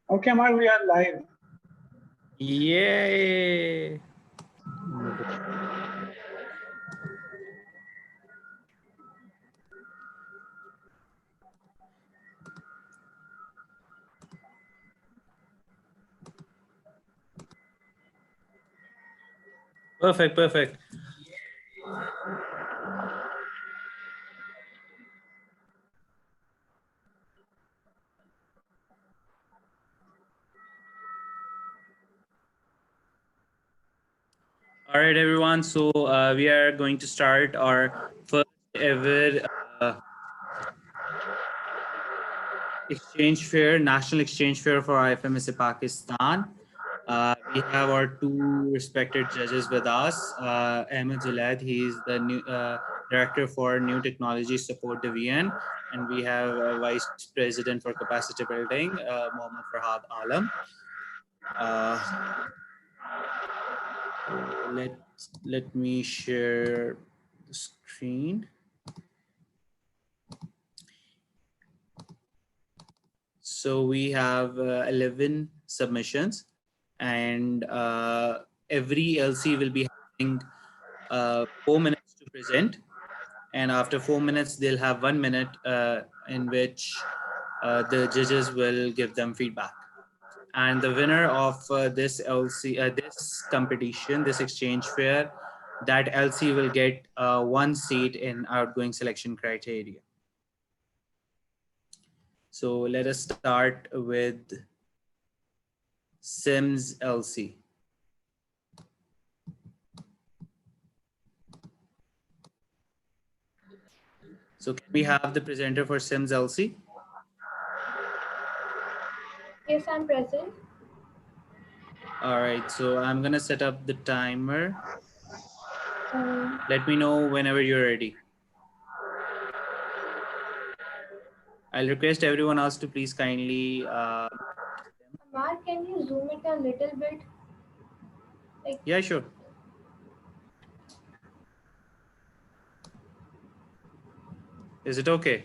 Okay, Amar, we are live. Yay! Perfect, perfect. All right, everyone. So we are going to start our first ever exchange fair, national exchange fair for IFMSA-Pakistan. We have our two respected judges with us. Ahmed Zulaid, he is the new director for New Technology Support Division, and we have Vice President for Capacity Building, Mohammad Farhad Alam. Uh, let me share the screen. So we have 11 submissions, and every LC will be having 4 minutes to present. And after 4 minutes, they'll have 1 minute in which the judges will give them feedback. And the winner of this LC, this competition, this exchange fair, that LC will get one seat in outgoing selection criteria. So let us start with Sims LC. So can we have the presenter for Sims LC? Yes, I'm present. All right, so I'm gonna set up the timer. Let me know whenever you're ready. I'll request everyone else to please kindly. Amar, can you zoom it a little bit? Yeah, sure. Is it okay?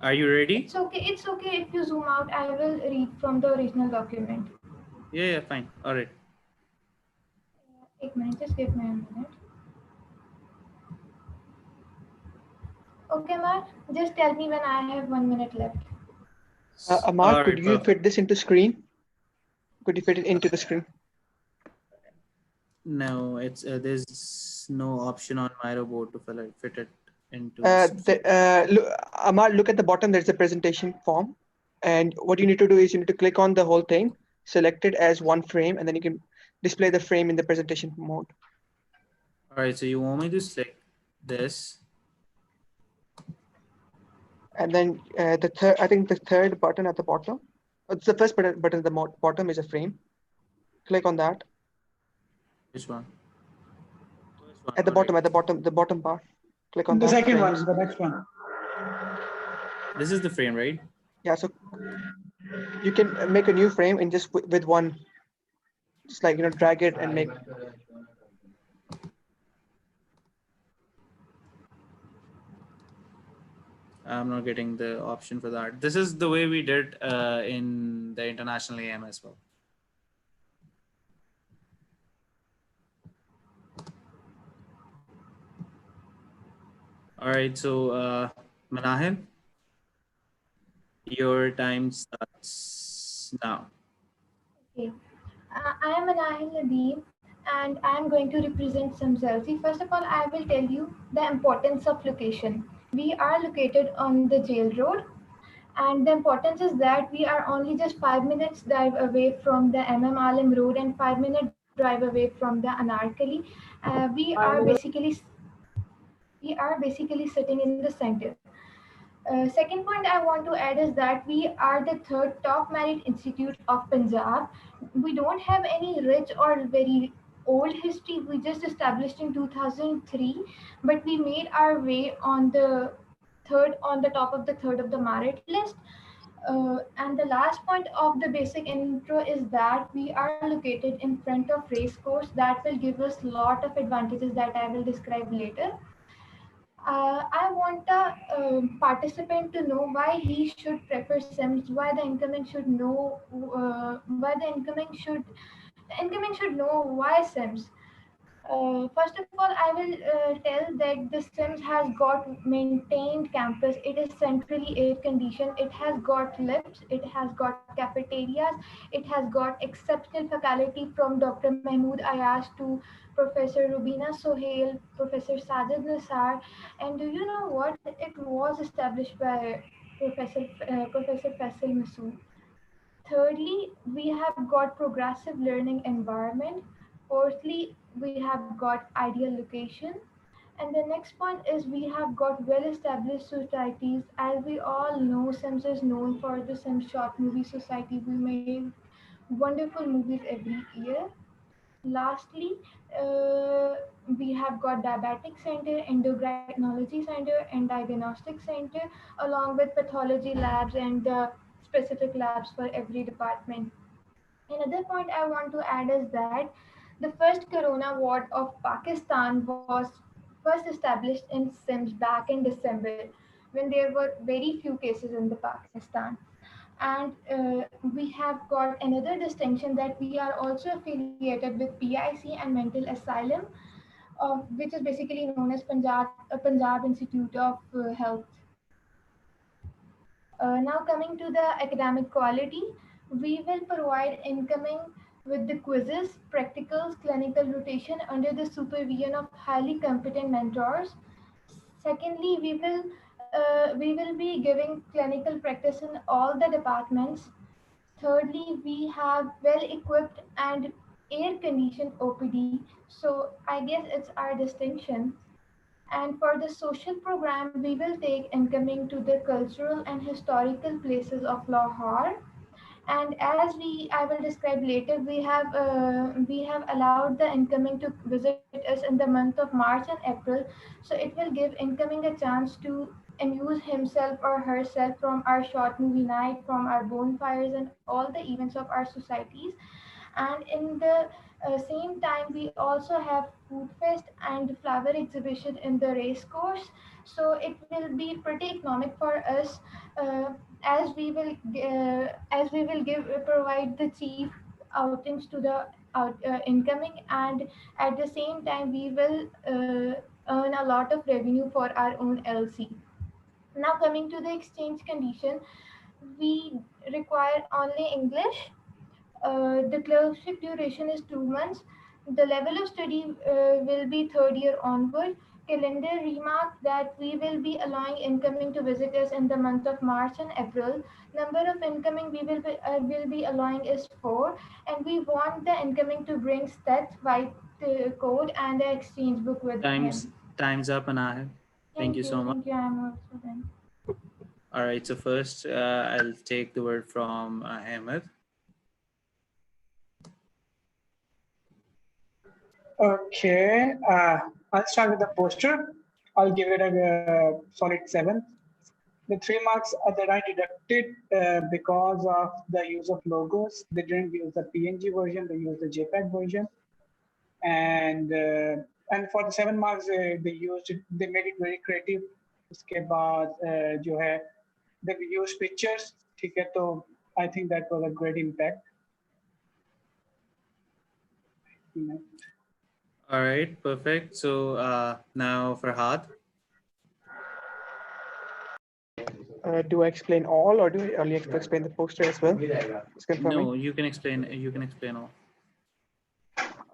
Are you ready? It's okay. It's okay if you zoom out. I will read from the original document. Yeah, fine. All right. One minute, just give me a minute. Okay, Amar, just tell me when I have 1 minute left. Amar, All could right, you perfect. fit this into screen? Could you fit it into the screen? No, it's there's no option on my robot to fit it into. Amar, look at the bottom. There's a presentation form, and what you need to do is you need to click on the whole thing, select it as one frame, and then you can display the frame in the presentation mode. All right, so you want me to select this? And then I think the third button at the bottom, it's the first button at the bottom is a frame. Click on that. Which one? At the bottom, the bottom bar. Click on the that. second Frames. one, the next one. This is the frame, right? Yeah, so you can make a new frame and just with one, just like, drag it and make. I'm not getting the option for that. This is the way we did in the international AM as well. All right, so Manahil, your time starts now. Okay. I am Anahil Nadeem and I am going to represent Samzelsi. First of all, I will tell you the importance of location. We are located on the jail road, and the importance is that we are only just 5 minutes drive away from the Alam Road and 5 minute drive away from the Anarkali. We are basically sitting in the center. Second point I want to add is that we are the third top merit institute of Punjab. We don't have any rich or very old history. We just established in 2003, but we made our way on the top of the third of the merit list. And the last point of the basic intro is that we are located in front of race course that will give us lot of advantages that I will describe later. I want a participant to know why he should prefer Sims, why the incoming should know, why the incoming should know why Sims. First of all, I will tell that the Sims has got maintained campus. It is centrally air conditioned. It has got lifts. It has got cafeterias. It has got exceptional faculty from Dr. Mahmood Ayash to Professor Rubina Sohail, Professor Sajid Nisar. And do you know what? It was established by Professor Faisal Masood. Thirdly, we have got progressive learning environment. Fourthly, we have got ideal location. And the next point is we have got well-established societies. As we all know, Sims is known for the Sims Short Movie Society. We make wonderful movies every year. Lastly, uh, we have got diabetic center, endocrinology center, and diagnostic center, along with pathology labs and specific labs for every department. Another point I want to add is that the first corona ward of Pakistan was first established in Sims back in December when there were very few cases in the Pakistan. And we have got another distinction that we are also affiliated with PIC and Mental Asylum, which is basically known as Punjab Institute of Health. Now coming to the academic quality, we will provide incoming with the quizzes, practicals, clinical rotation under the supervision of highly competent mentors. Secondly, we will be giving clinical practice in all the departments. Thirdly, we have well equipped and air conditioned OPD. So I guess it's our distinction. And for the social program, we will take incoming to the cultural and historical places of Lahore. And as I will describe later, we have allowed the incoming to visit us in the month of March and April. So it will give incoming a chance to amuse himself or herself from our short movie night, from our bonfires, and all the events of our societies. And in the same time, we also have food fest and flower exhibition in the race course. So it will be pretty economic for us, uh, as we will give provide the cheap outings to the incoming, and at the same time we will earn a lot of revenue for our own LC. Now coming to the exchange condition, we require only English. The clerkship duration is 2 months. The level of study will be third year onward. Calendar remark that we will be allowing incoming to visit us in the month of March and April. Number of incoming we will be allowing is 4, and we want the incoming to bring stats white code and the exchange book with Time's him. time's up, Anahel. Thank you so much. Thank you. I'm also done. All right. So first, I'll take the word from Ahmed. Okay, I'll start with the poster. I'll give it a solid 7. The 3 marks that I deducted because of the use of logos. They didn't use the PNG version; they used the JPEG version. And for the 7 marks, they made it very creative. उसके बाद जो है they use pictures. ठीक है, तो I think that was a great impact. All right. Perfect. So now Farhad. Do I explain all, or do I only explain the poster as well? Just confirming. No, you can explain. You can explain all.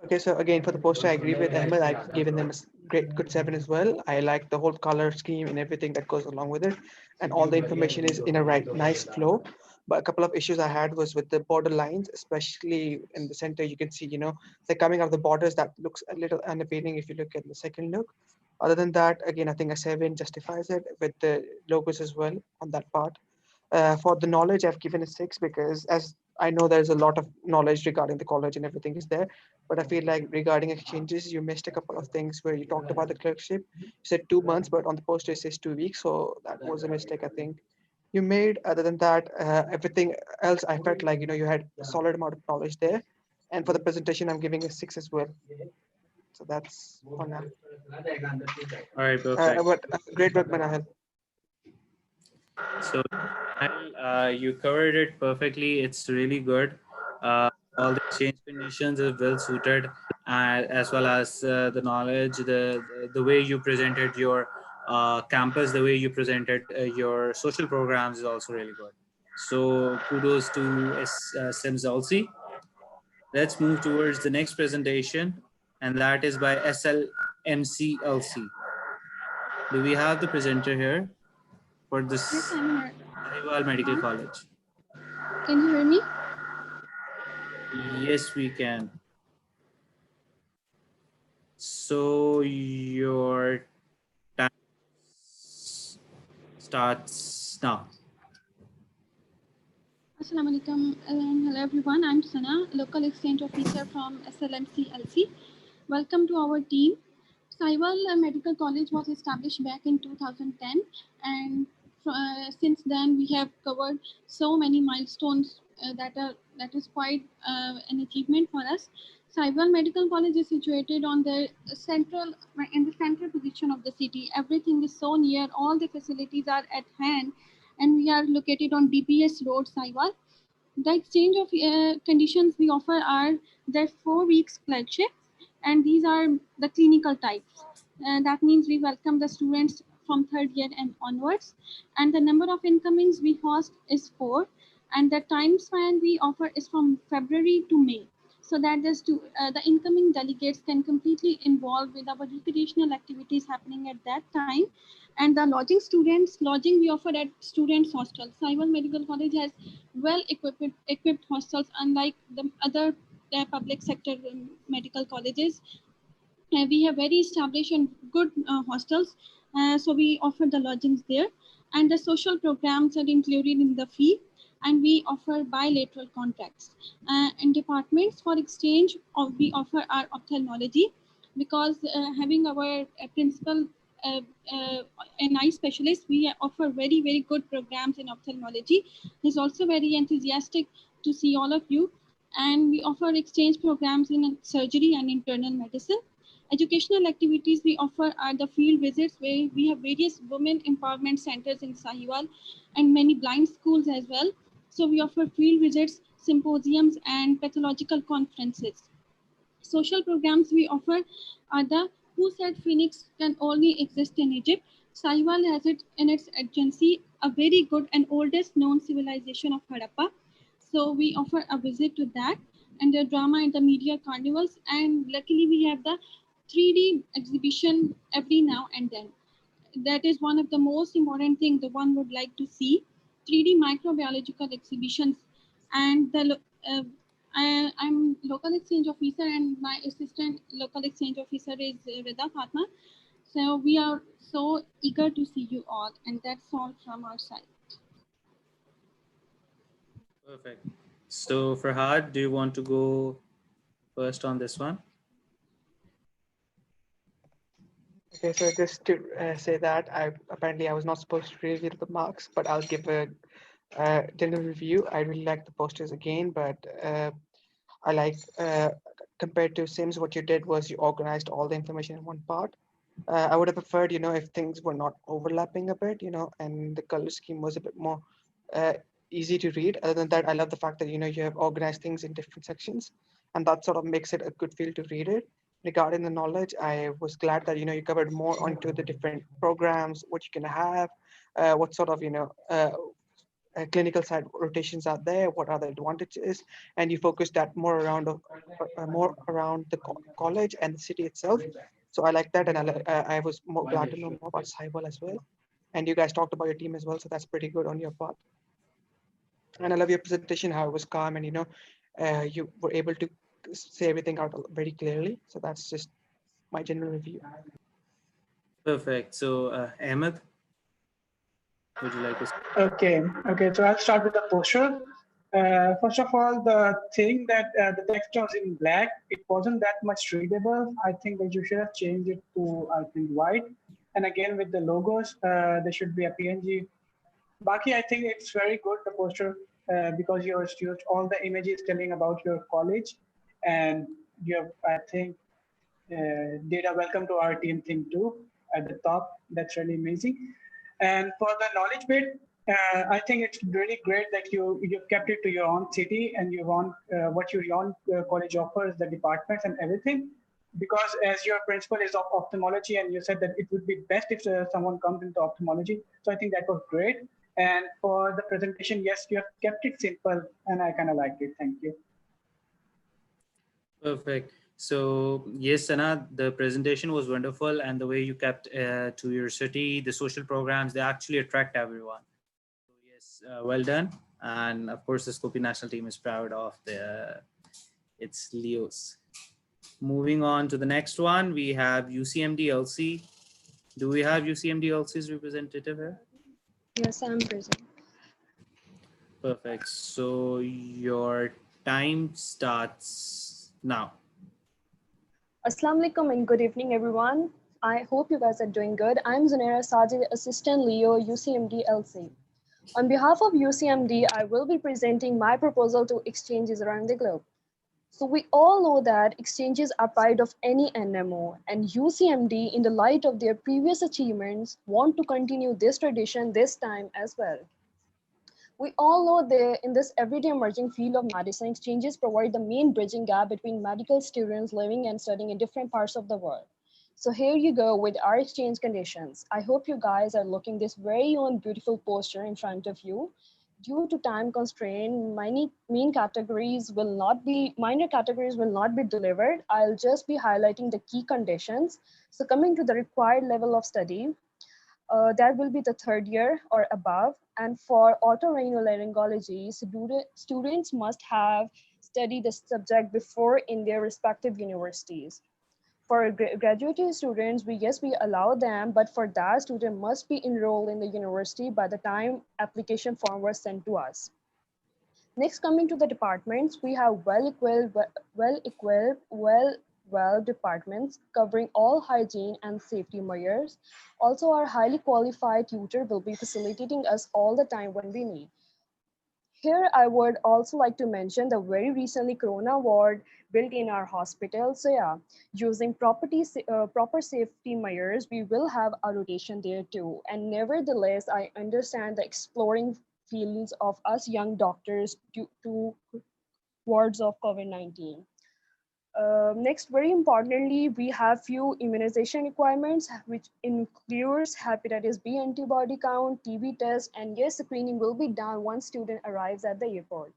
Okay, so again, for the poster, I agree with Ahmed. I've given them a great, good 7 as well. I like the whole color scheme and everything that goes along with it, and all the information is in a nice flow. But a couple of issues I had was with the border lines, especially in the center. You can see, they're coming out of the borders. That looks a little unappealing if you look at the second look. Other than that, again, I think a 7 justifies it with the logos as well on that part. For the knowledge, I've given a 6 because as I know there's a lot of knowledge regarding the college and everything is there, but I feel like regarding exchanges, you missed a couple of things where you talked about the clerkship. You said 2 months, but on the poster it says 2 weeks, so that was a mistake I think you made. Other than that, everything else I felt like you had a solid amount of knowledge there, and for the presentation, I'm giving a 6 as well. So that's for now. All right, perfect. But great work, Manahal. So you covered it perfectly. It's really good. All the exchange conditions are well suited, as well as the knowledge, the way you presented your campus, the way you presented your social programs is also really good. So kudos to Sims LC. Let's move towards the next presentation, and that is by SLMCLC. Do we have the presenter here for Yes, this I'm here. Sahiwal Medical College? Can you hear me? Yes, we can. So your time starts now. Assalamu alaikum and hello everyone. I'm Sana, local exchange officer from SLMCLC. Welcome to our team. Saiwal Medical College was established back in 2010, and since then we have covered so many milestones that is quite an achievement for us. Saiwal Medical College is situated on the central position of the city. Everything is so near, all the facilities are at hand, and we are located on DPS Road, Saiwal. The exchange of conditions we offer are the 4 weeks flagship, and these are the clinical types. That means we welcome the students from third year and onwards, and the number of incomings we host is 4, and the time span we offer is from February to May, so that the incoming delegates can completely involve with our recreational activities happening at that time. And the lodging we offer at students hostel. Saiwal Medical College has well equipped hostels, unlike the other public sector medical colleges. We have very established and good hostels, so we offer the lodgings there, and the social programs are included in the fee, and we offer bilateral contracts. In departments for exchange, we offer our ophthalmology, because having our principal uh, uh, an eye specialist, we offer very good programs in ophthalmology. He's also very enthusiastic to see all of you, and we offer exchange programs in surgery and internal medicine. Educational activities we offer are the field visits, where we have various women empowerment centers in Sahiwal and many blind schools as well. So we offer field visits, symposiums, and pathological conferences. Social programs we offer are the Who Said Phoenix Can Only Exist in Egypt. Sahiwal has it in its agency, a very good and oldest known civilization of Harappa. So we offer a visit to that, and the drama and the media carnivals. And luckily we have the 3D exhibition every now and then. That is one of the most important things the one would like to see. 3D microbiological exhibitions, and I'm local exchange officer, and my assistant local exchange officer is Rida Fatma. So we are so eager to see you all, and that's all from our side. Perfect. So Farhad, do you want to go first on this one? Okay, so just to say that I was not supposed to reveal the marks, but I'll give a general review. I really like the posters again, but I like compared to Sims, what you did was you organized all the information in one part. I would have preferred, if things were not overlapping a bit, and the color scheme was a bit more uh, easy to read. Other than that, I love the fact that, you have organized things in different sections, and that sort of makes it a good feel to read it. Regarding the knowledge, I was glad that, you covered more onto the different programs, what you can have, what sort of, clinical side rotations are there, what are the advantages, and you focus that more around the college and the city itself. So I like that, and I was more glad to know more about Cyber as well. And you guys talked about your team as well, so that's pretty good on your part. And I love your presentation, how it was calm, and you were able to say everything out very clearly. So that's just my general review. Perfect. So Ahmed, would you like to? Okay. So I'll start with the poster. First of all, the thing that the text was in black, it wasn't that much readable. I think that you should have changed it to, I think, white. And again, with the logos, there should be a PNG. Baki, I think it's very good, the poster, because you used all the images telling about your college. And you have, I think, did a welcome to our team thing too at the top. That's really amazing. And for the knowledge bit, I think it's really great that you've kept it to your own city and you want what your own college offers, the departments and everything. Because as your principal is of ophthalmology, and you said that it would be best if someone comes into ophthalmology. So I think that was great. And for the presentation, yes, you have kept it simple, and I kind of liked it. Thank you. Perfect. So yes, Sana, the presentation was wonderful, and the way you kept to your city, the social programs, they actually attract everyone. So yes, well done. And of course, the Scoopy national team is proud of its Leos. Moving on to the next one, we have UCMD LC. Do we have UCMD LC's representative here? Yes, I'm present. Perfect. So your time starts now. Assalamu alaikum and good evening, everyone. I hope you guys are doing good. I'm Zunaira Sajid, Assistant Leo, UCMD LC. On behalf of UCMD, I will be presenting my proposal to exchanges around the globe. So we all know that exchanges are pride of any NMO, and UCMD, in the light of their previous achievements, want to continue this tradition this time as well. We all know that in this everyday emerging field of medicine, exchanges provide the main bridging gap between medical students living and studying in different parts of the world. So here you go with our exchange conditions. I hope you guys are looking this very own beautiful poster in front of you. Due to time constraint, minor categories will not be delivered. I'll just be highlighting the key conditions. So coming to the required level of study, that will be the third year or above. And for otorhinolaryngology, students must have studied the subject before in their respective universities. For graduate students, we allow them, but for that, student must be enrolled in the university by the time application form was sent to us. Next, coming to the departments, we have well departments covering all hygiene and safety measures. Also, our highly qualified tutor will be facilitating us all the time when we need. Here, I would also like to mention the very recently Corona ward built in our hospital. So yeah, using proper safety measures, we will have a rotation there too. And nevertheless, I understand the exploring feelings of us young doctors to wards of COVID-19. Next, very importantly, we have few immunization requirements, which includes hepatitis B antibody count, TB test, and yes, screening will be done once student arrives at the airport.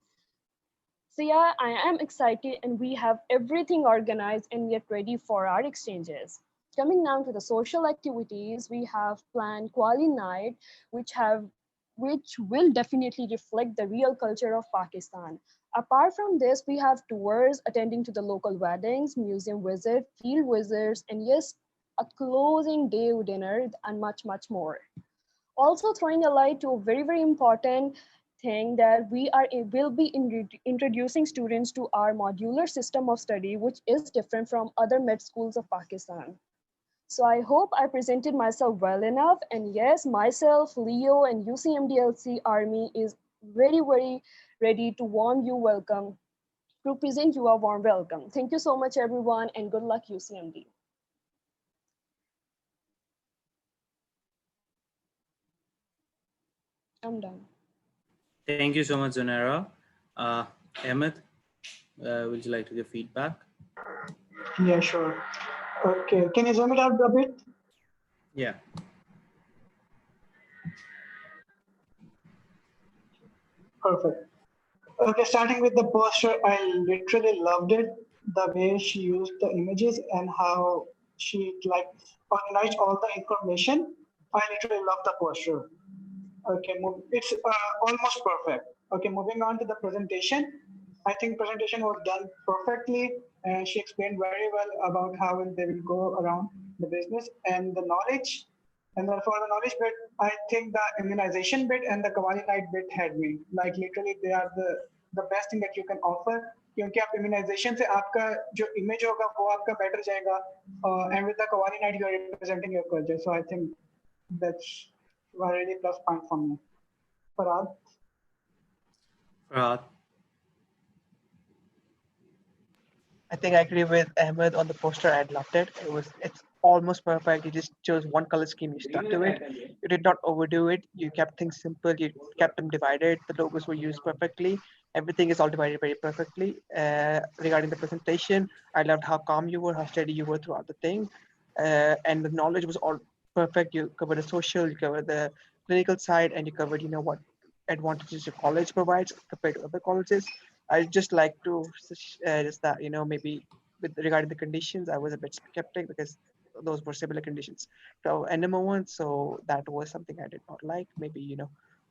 So yeah, I am excited and we have everything organized and yet ready for our exchanges. Coming now to the social activities, we have planned Quali Night, which will definitely reflect the real culture of Pakistan. Apart from this, we have tours attending to the local weddings, museum visits, field visits, and yes, a closing day dinner and much, much more. Also throwing a light to a very, very important thing that will be introducing students to our modular system of study, which is different from other med schools of Pakistan. So I hope I presented myself well enough. And yes, myself, Leo, and UCMDLC Army is very, very ready to warm you welcome, to present you a warm welcome. Thank you so much, everyone, and good luck, UCMD. I'm done. Thank you so much, Zonera. Ahmed, would you like to give feedback? Yeah, sure. Okay, can you zoom it out a bit? Yeah. Perfect. Okay, starting with the poster, I literally loved it. The way she used the images and how she like organized all the information. I literally love the poster. Okay, it's almost perfect. Okay, moving on to the presentation. I think presentation was done perfectly, and she explained very well about how they will go around the business and the knowledge. And then for the knowledge bit, I think the immunization bit and the Kawali night bit had me. Like literally, they are the best thing that you can offer. क्योंकि आप immunization से आपका जो image होगा वो आपका better जाएगा, and with the Kawali night you are representing your culture. So I think that's a really plus point for me. Farad? Farhad. I think I agree with Ahmed on the poster. I loved it. It's almost perfect. You just chose one color scheme. You stuck to it. You did not overdo it. You kept things simple. You kept them divided. The logos were used perfectly. Everything is all divided very perfectly. Regarding the presentation, I loved how calm you were, how steady you were throughout the thing, and the knowledge was all perfect. You covered the social, you covered the clinical side, and you covered what advantages your college provides compared to other colleges. I just like to just that maybe with regarding the conditions, I was a bit skeptic because those were similar conditions to NMO one, so that was something I did not like. Maybe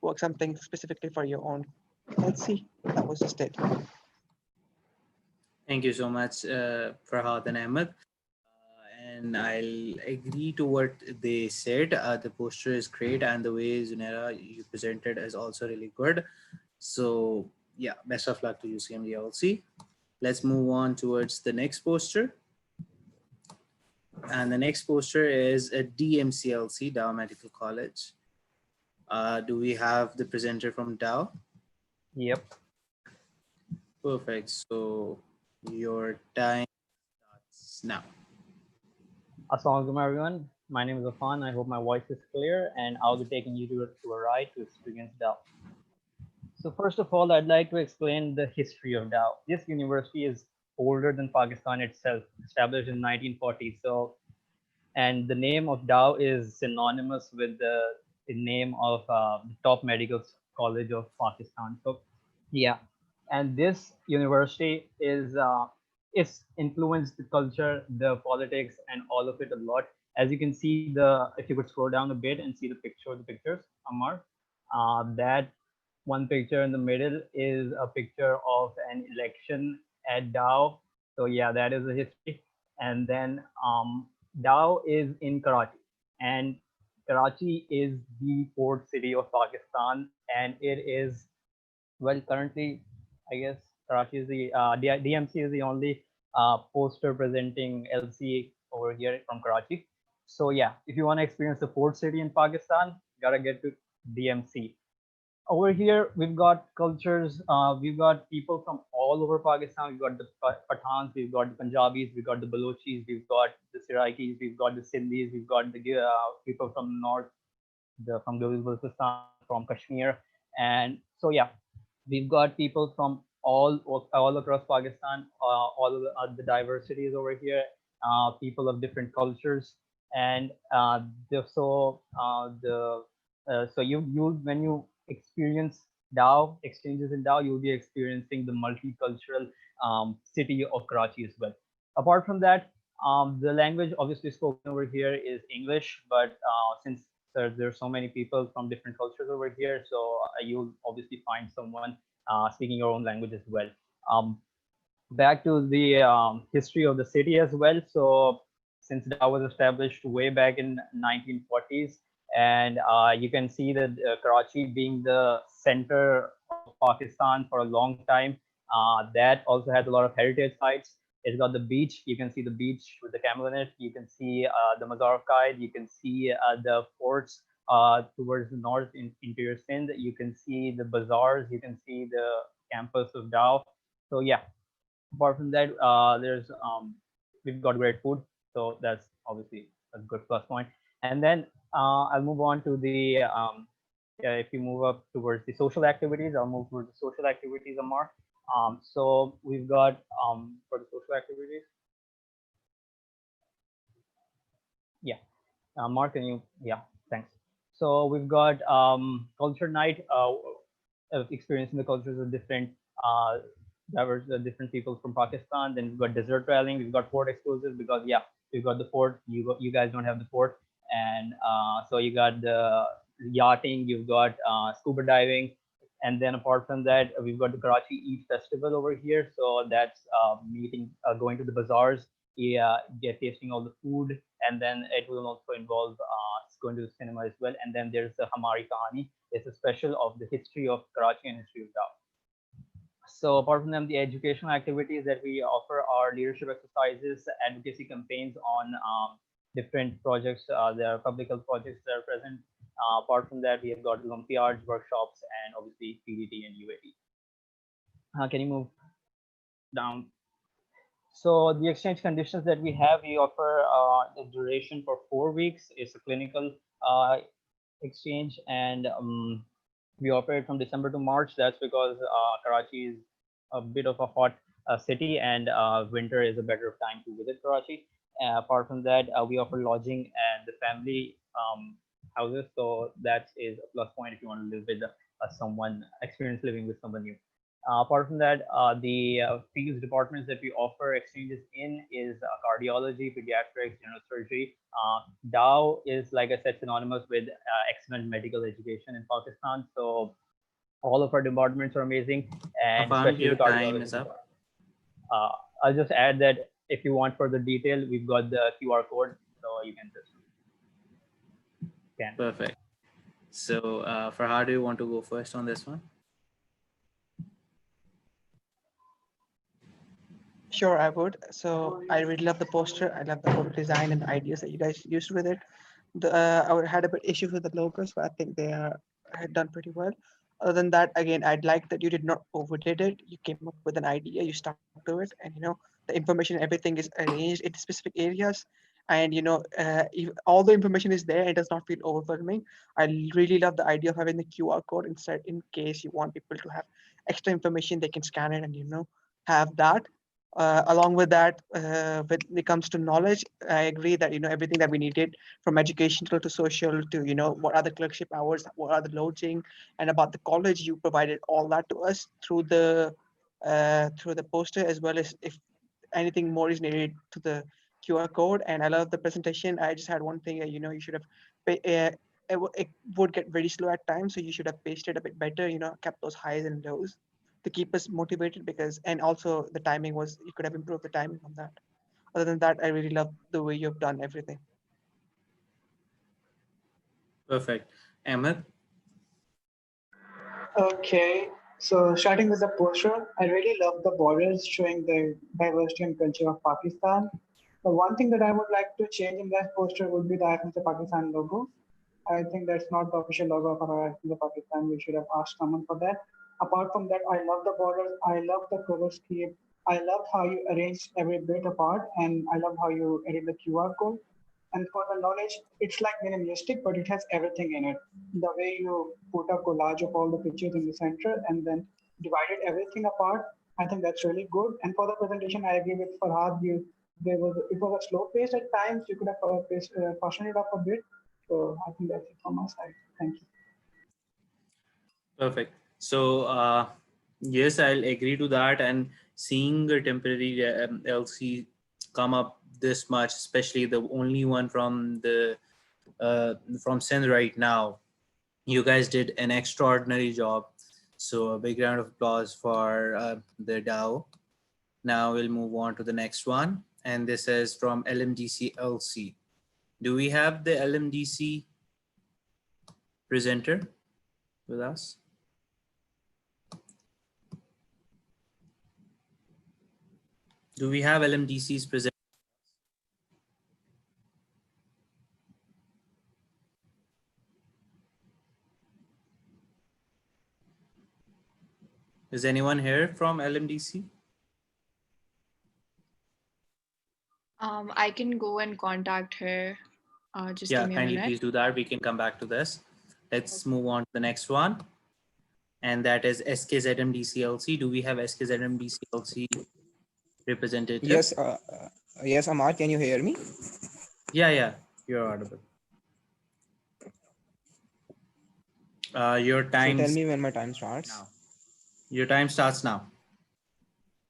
work something specifically for your own. Let's see. That was just it. Thank you so much, Farhad and Ahmed. And I'll agree to what they said. The poster is great, and the way Zunera you presented is also really good. So yeah, best of luck to UCMDLC. Let's move on towards the next poster. And the next poster is a DMCLC, Dow Medical College. Do we have the presenter from Dow? Yep. Perfect. So your time starts now. Assalamualaikum everyone. My name is Afan. I hope my voice is clear, and I'll be taking you to a ride to experience Dow. So first of all, I'd like to explain the history of Dow. This university is older than Pakistan itself, established in 1940. So, and the name of Dow is synonymous with the name of the top medical college of Pakistan. So, yeah, and this university is influenced the culture, the politics, and all of it a lot. As you can see, if you could scroll down a bit and see the pictures, Amar, that one picture in the middle is a picture of an election at Dow. So yeah, that is the history. And then Dow is in Karachi, and Karachi is the port city of Pakistan, and it is, well, currently, I guess Karachi is DMC is the only poster presenting LC over here from Karachi. So yeah, if you want to experience the port city in Pakistan, gotta get to DMC. Over here, we've got cultures. We've got people from all over Pakistan. We've got the Pathans, we've got the Punjabis, we've got the Balochis, we've got the Siraikis, we've got the Sindhis, we've got the people from north, from Balochistan, from Kashmir, and so yeah, we've got people from all across Pakistan, all of the diversities over here, people of different cultures, and so you when you experience Dow exchanges in Dow, you'll be experiencing the multicultural city of Karachi as well. Apart from that, the language obviously spoken over here is English, but since there's so many people from different cultures over here, so you'll obviously find someone speaking your own language as well. Back to the history of the city as well. So since Dow was established way back in 1940s, and you can see that Karachi being the center of Pakistan for a long time, that also has a lot of heritage sites. It's got the beach. You can see the beach with the camel in it. You can see the Mazar Qaid. You can see the forts towards the north in interior Sindh. You can see the bazaars. You can see the campus of Dow. So yeah, apart from that, we've got great food. So that's obviously a good plus point. And then I'll move on to the if you move up towards the social activities, I'll move towards the social activities, Amar. So we've got for the social activities. Yeah, Mark, can you? Yeah, thanks. So we've got culture night, experiencing the cultures of different diverse, different people from Pakistan. Then we've got desert traveling. We've got port exclusives because yeah, we've got the port. You guys don't have the port, and so you got the yachting. You've got scuba diving, and then apart from that, we've got the Karachi Eid Festival over here. So that's going to the bazaars, yeah, get tasting all the food, and then it will also involve going to the cinema as well. And then there's the Hamari Kahani. It's a special of the history of Karachi and history of Dow. So apart from them, the educational activities that we offer are leadership exercises, advocacy campaigns on different projects. There are public health projects that are present. Apart from that, we have got Olympiads, workshops, and obviously PDT and UAT. Can you move down? So the exchange conditions that we have, we offer the duration for 4 weeks. It's a clinical exchange, and we offer it from December to March. That's because Karachi is a bit of a hot city, and winter is a better time to visit Karachi. Apart from that, we offer lodging and the family houses, so that is a plus point if you want to live with someone experience living with someone new. Apart from that, the fields departments that we offer exchanges in is cardiology, pediatrics, general surgery. Dow is, like I said, synonymous with excellent medical education in Pakistan. So all of our departments are amazing, and Afan, especially your the time cardiology is up. department. I'll just add that if you want further detail, we've got the QR code, so you can just scan. Perfect. So, Farhad, do you want to go first on this one? Sure, I would. So I really love the poster. I love the whole design and the ideas that you guys used with it. I had a bit issue with the logos, but I think they had done pretty well. Other than that, again, I'd like that you did not overdid it. You came up with an idea, you stuck to it, and the information, everything is arranged in specific areas, and all the information is there. It does not feel overwhelming. I really love the idea of having the QR code inside in case you want people to have extra information, they can scan it and have that. Along with that, when it comes to knowledge, I agree that everything that we needed from educational to social to what are the clerkship hours, what are the lodging, and about the college, you provided all that to us through the poster, as well as if anything more is needed to the QR code. And I love the presentation. I just had one thing, you should have it would get very slow at times, so you should have paced it a bit better, kept those highs and lows to keep us motivated, and also the timing was, you could have improved the timing on that. Other than that, I really love the way you've done everything. Perfect. Ahmed? Okay, so starting with the poster, I really love the borders showing the diversity and culture of Pakistan. The one thing that I would like to change in that poster would be the IFMSA-Pakistan logo. I think that's not the official logo of IFMSA-Pakistan. We should have asked someone for that. Apart from that, I love the borders. I love the cover scheme. I love how you arranged every bit apart, and I love how you added the QR code. And for the knowledge, it's like minimalistic, but it has everything in it. The way you put a collage of all the pictures in the center and then divided everything apart, I think that's really good. And for the presentation, I agree with Farhad. It was a slow pace at times. You could have fastened it up a bit. So I think that's it from my side. Thank you. Perfect. So, yes, I'll agree to that. And seeing a temporary LC come up this much, especially the only one from from Sindh right now, you guys did an extraordinary job. So a big round of applause for the DAO. Now we'll move on to the next one. And this is from LMDC LC. Do we have the LMDC presenter with us? Do we have LMDC's presenter? Is anyone here from LMDC? I can go and contact her. Just Yeah, give me a kindly minute. please do that. We can come back to this. Let's move on to the next one. And that is SKZMDCLC. Do we have SKZMDCLC representative? Yes, yes, Amar, can you hear me? Yeah, you're audible. Your time. So tell me when my time starts. Now. Your time starts now.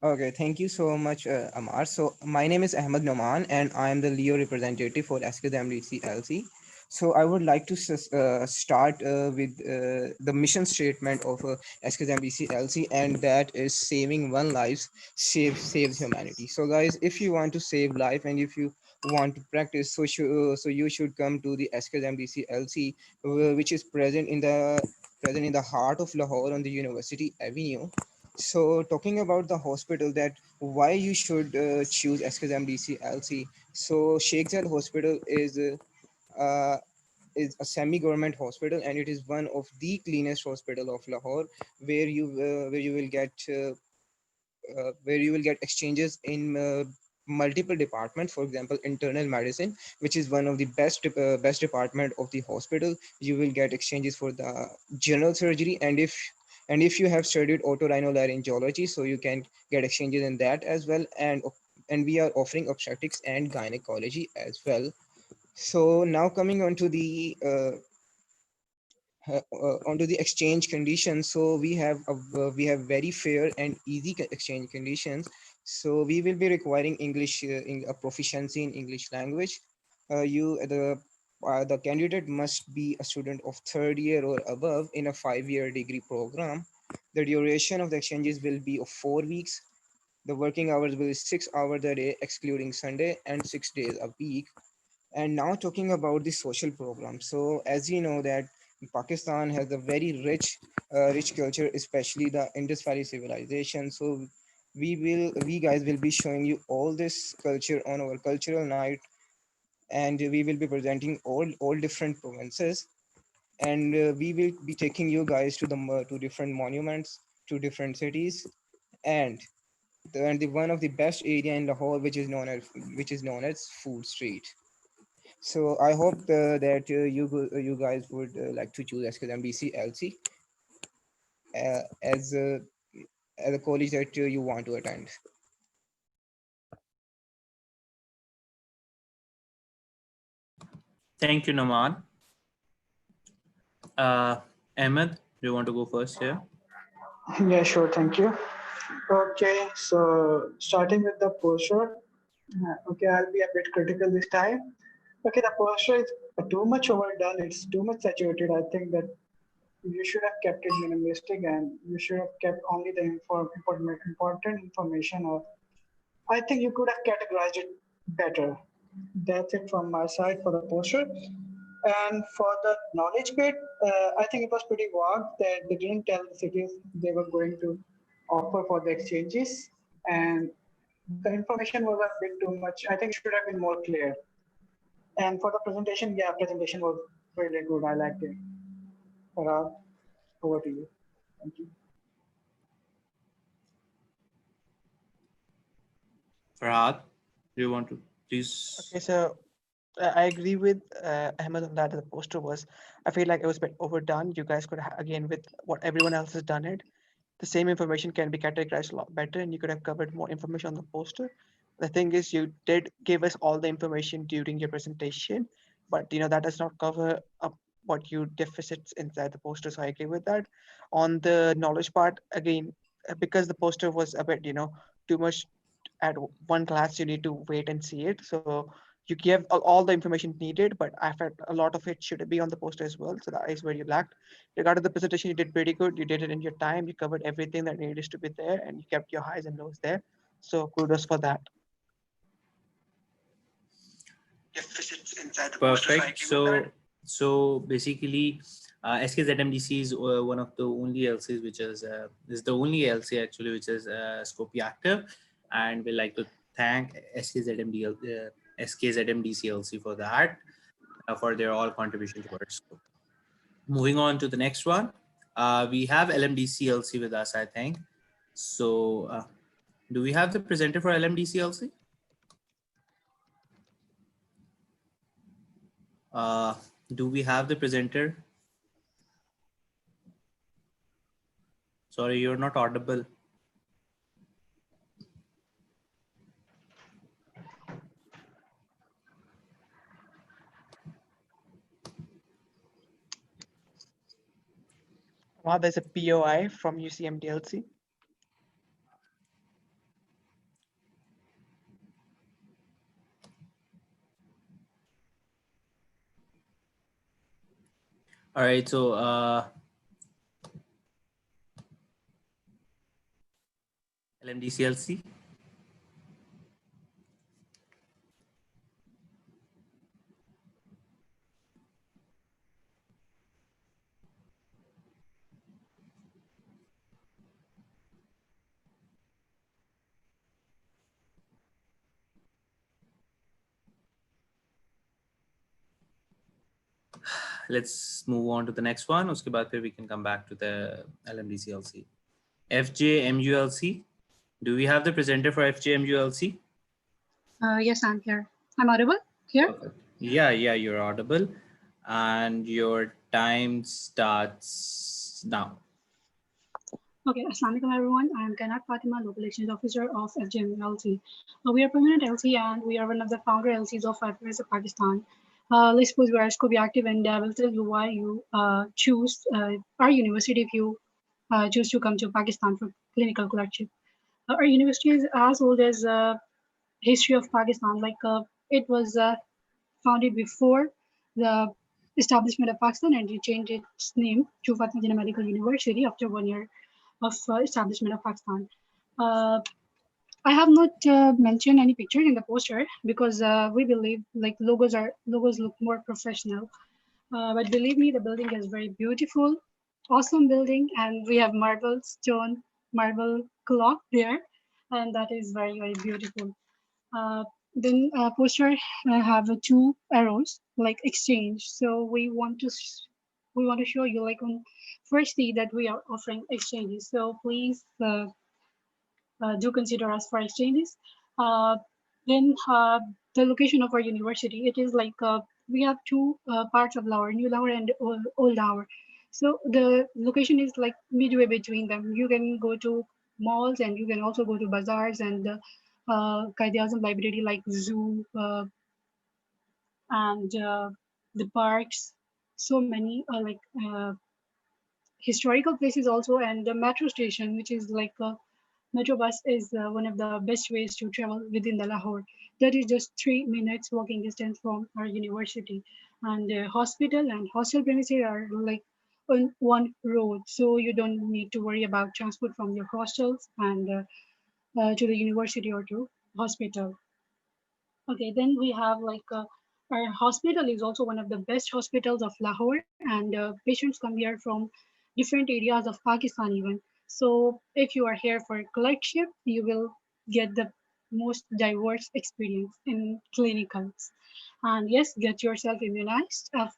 Okay, thank you so much, Amar. So my name is Ahmed Noman, and I am the Leo representative for SKDMDC LC. So I would like to start with the mission statement of SKDMDC LC, and that is saving one life, saves humanity. So guys, if you want to save life and if you want to practice, so you should come to the SKDMDC LC, which is present in the heart of Lahore on the University Avenue. So talking about the hospital, that why you should choose SKMDC LC. So Sheikh Zayed Hospital is a semi-government hospital, and it is one of the cleanest hospital of Lahore, where you will get where you will get exchanges in multiple departments. For example, internal medicine, which is one of the best department of the hospital. You will get exchanges for the general surgery, and if you have studied otorhinolaryngology, so you can get exchanges in that as well. And we are offering obstetrics and gynecology as well. So now coming on to the onto the exchange conditions. So we have very fair and easy exchange conditions. So we will be requiring English in a proficiency in English language. The candidate must be a student of third year or above in a 5-year degree program. The duration of the exchanges will be of 4 weeks. The working hours will be 6 hours a day, excluding Sunday, and 6 days a week. And now talking about the social program. So as you know that Pakistan has a very rich culture, especially the Indus Valley civilization. So we guys will be showing you all this culture on our cultural night, and we will be presenting all different provinces, and we will be taking you guys to to different monuments, to different cities, and the one of the best area in Lahore, which is known as Food Street. So I hope that you guys would like to choose SKMBC LC uh, as a as a college that you want to attend. Thank you, Naman. Ahmed, do you want to go first here? Yeah, sure. Thank you. Okay, so starting with the poster. Okay, I'll be a bit critical this time. Okay, the poster is too much overdone. It's too much saturated. I think that you should have kept it minimalistic and you should have kept only the important information. Or I think you could have categorized it better. That's it from my side for the poster. And for the knowledge bit, I think it was pretty vague that they didn't tell the cities they were going to offer for the exchanges. And the information was a bit too much. I think it should have been more clear. And for the presentation, yeah, presentation was really good. I liked it. Parag, over to you. Thank you. Farhad, do you want to please? Okay, so I agree with Ahmed on that. The poster was, I feel like it was a bit overdone. You guys could again, with what everyone else has done it, the same information can be categorized a lot better, and you could have covered more information on the poster. The thing is, you did give us all the information during your presentation, but that does not cover up what you deficits inside the poster. So I agree with that. On the knowledge part, again, because the poster was a bit too much at one glance, you need to wait and see it. So you give all the information needed, but I felt a lot of it should be on the poster as well. So that is where you lacked. Regarding the presentation, you did pretty good. You did it in your time. You covered everything that needed to be there, and you kept your highs and lows there. So kudos for that. Perfect. So basically, SKZMDC is one of the only LCs which is the only LC actually which is Scopy active, and we like to thank SKZMDC for that, for their all contribution towards Scope. Moving on to the next one, we have LMDCLC with us, I think. So do we have the presenter for LMDCLC? Do we have the presenter? Sorry, you're not audible. Wow, there's a POI from UCMDLC. All right, so LMDCLC. Let's move on to the next one. Uske baad we can come back to the LMDCLC. FJMULC. Do we have the presenter for FGMULC? Yes, I'm here. I'm audible here? Yeah, you're audible. And your time starts now. Okay, Assalamualaikum everyone. I am Kanat Fatima, Local Elections Officer of FGMULC. We are permanent LC and we are one of the founder LCs of IFMSA-Pakistan. Let's suppose you are SCOBY active and I will tell you why you choose our university if you choose to come to Pakistan for clinical clerkship. Our university is as old as history of Pakistan. Like it was founded before the establishment of Pakistan, and it changed its name to Fatima Jinnah Medical University after 1 year of establishment of Pakistan. I have not mentioned any picture in the poster because we believe like logos look more professional. But believe me, the building is very beautiful, awesome building, and we have marble clock there, and that is very beautiful. Then poster have two arrows like exchange. So we want to show you like on firstly that we are offering exchanges. So please do consider us for exchanges. Then the location of our university, it is like we have two parts of Lahore, New Lahore and Old Lahore. So the location is like midway between them. You can go to malls and you can also go to bazaars and Qaid-e-Azam library like zoo and the parks. So many historical places also, and the metro station, which is like metro bus is one of the best ways to travel within the Lahore. That is just 3 minutes walking distance from our university. And hospital and hostel premises are like on one road. So you don't need to worry about transport from your hostels and to the university or to hospital. Okay, then we have like our hospital is also one of the best hospitals of Lahore, and patients come here from different areas of Pakistan even. So if you are here for clerkship, you will get the most diverse experience in clinicals. And yes, get yourself immunized of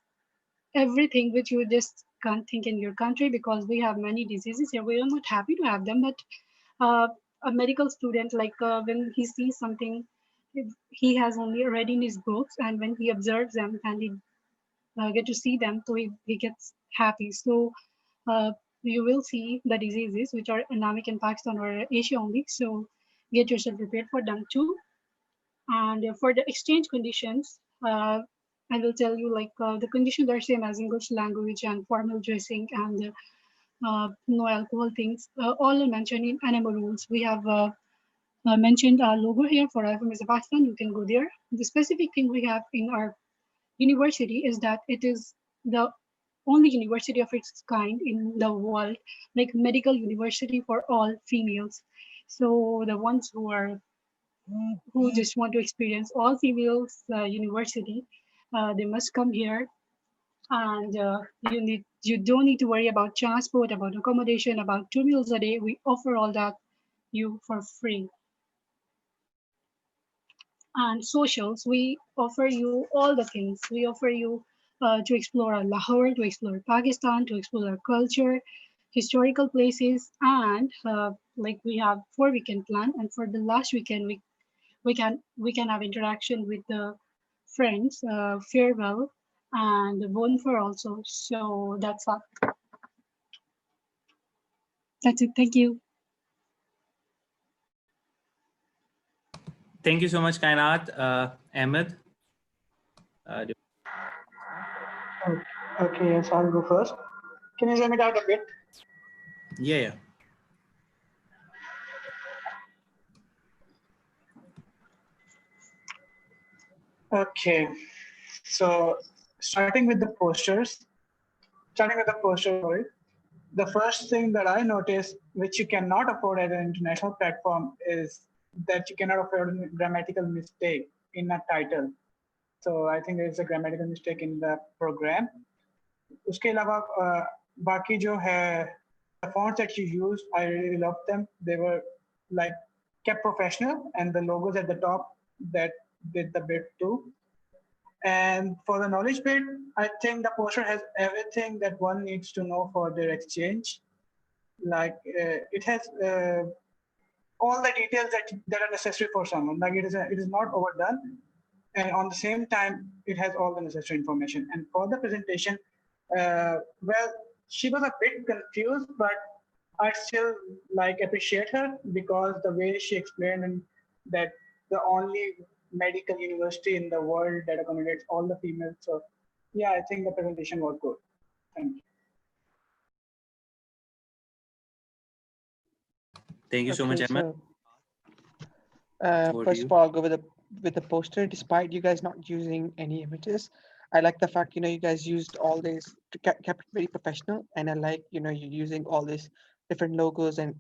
everything which you just can't think in your country because we have many diseases here. We are not happy to have them, but uh, a medical student, like when he sees something, he has only read in his books, and when he observes them and he get to see them, so he gets happy. So uh, you will see the diseases which are endemic in Pakistan or Asia only. So get yourself prepared for them too. And for the exchange conditions, I will tell you like the conditions are same as English language and formal dressing and no alcohol things. All are mentioned in NMO rules. We have mentioned our logo here for IFMSA-Pakistan. You can go there. The specific thing we have in our university is that it is the only university of its kind in the world, like medical university for all females. So the ones who just want to experience all females university, they must come here, and you don't need to worry about transport, about accommodation, about 2 meals a day. We offer all that you for free. And socials, we offer you all the things. We offer you to explore Lahore, to explore Pakistan, to explore our culture, historical places, and like we have 4 weekend plan. And for the last weekend, we can have interaction with the friends, farewell, and bonfire also. So that's all. That's it. Thank you. Thank you so much, Kainat. Ahmed. Okay, yes, I'll go first. Can you zoom it out a bit? Yeah. Okay, so starting with the posters, sorry. The first thing that I noticed, which you cannot afford at an international platform, is that you cannot afford a grammatical mistake in a title. So I think there is a grammatical mistake in the program. उसके अलावा बाकी जो है the fonts that you use, I really love them. They were like kept professional, and the logos at the top that did the bit too. And for the knowledge bit, I think the poster has everything that one needs to know for their exchange. Like it has all the details that are necessary for someone. Like it is not overdone, and on the same time, it has all the necessary information. And for the presentation, well, she was a bit confused, but I still like appreciate her because the way she explained and that the only medical university in the world that accommodates all the females. So yeah, I think the presentation was good. Thank you. Thank you so much, Okay, Ahmed. so Over to first you. of all, I'll go with the poster. Despite you guys not using any images, I like the fact you guys used all this kept it very professional, and I like you using all these different logos and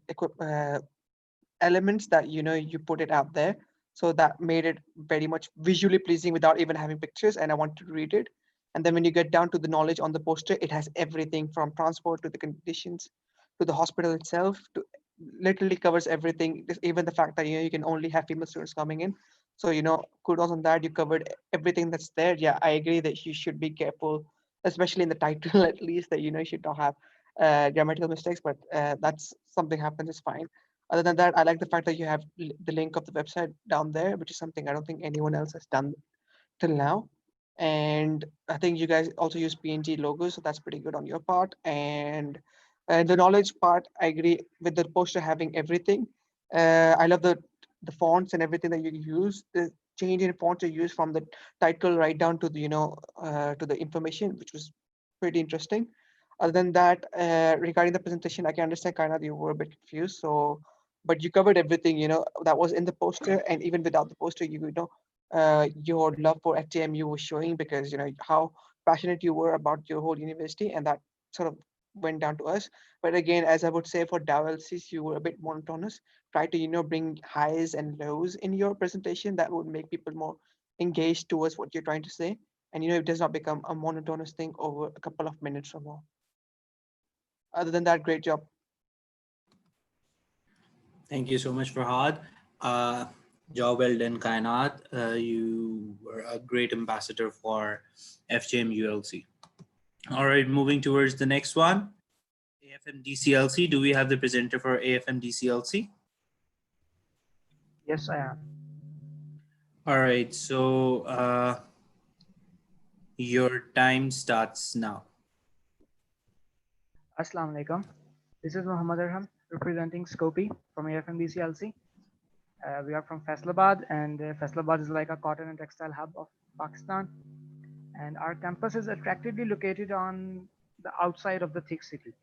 elements that you put it out there. So that made it very much visually pleasing without even having pictures, and I wanted to read it. And then when you get down to the knowledge on the poster, it has everything from transport to the conditions to the hospital itself to literally covers everything. Even the fact that you can only have female students coming in. So kudos on that. You covered everything that's there. Yeah, I agree that you should be careful, especially in the title at least, that you should not have grammatical mistakes. But that's something happens is fine. Other than that, I like the fact that you have the link of the website down there, which is something I don't think anyone else has done till now. And I think you guys also use PNG logos, so that's pretty good on your part. And the knowledge part, I agree with the poster having everything. I love the fonts and everything that you use. The change in fonts you use from the title right down to the to the information, which was pretty interesting. Other than that, regarding the presentation, I can understand kind of you were a bit confused. So, but you covered everything that was in the poster, and even without the poster, your love for FTMU was showing because how passionate you were about your whole university, and that sort of went down to us. But again, as I would say for Dow LCs, you were a bit monotonous. Try to bring highs and lows in your presentation. That would make people more engaged towards what you're trying to say, and it does not become a monotonous thing over a couple of minutes or more. Other than that, great job. Thank you so much, Farhad. Job well done, Kainat. You were a great ambassador for FJM ULC. All right, moving towards the next one. AFMDCLC. Do we have the presenter for AFMDCLC? Yes, I am. All right, so your time starts now. Assalamu alaikum. This is Muhammad Arham representing Scopy from AFMDCLC. We are from Faisalabad, and Faisalabad is like a cotton and textile hub of Pakistan. And our campus is attractively located on the outside of the thick city.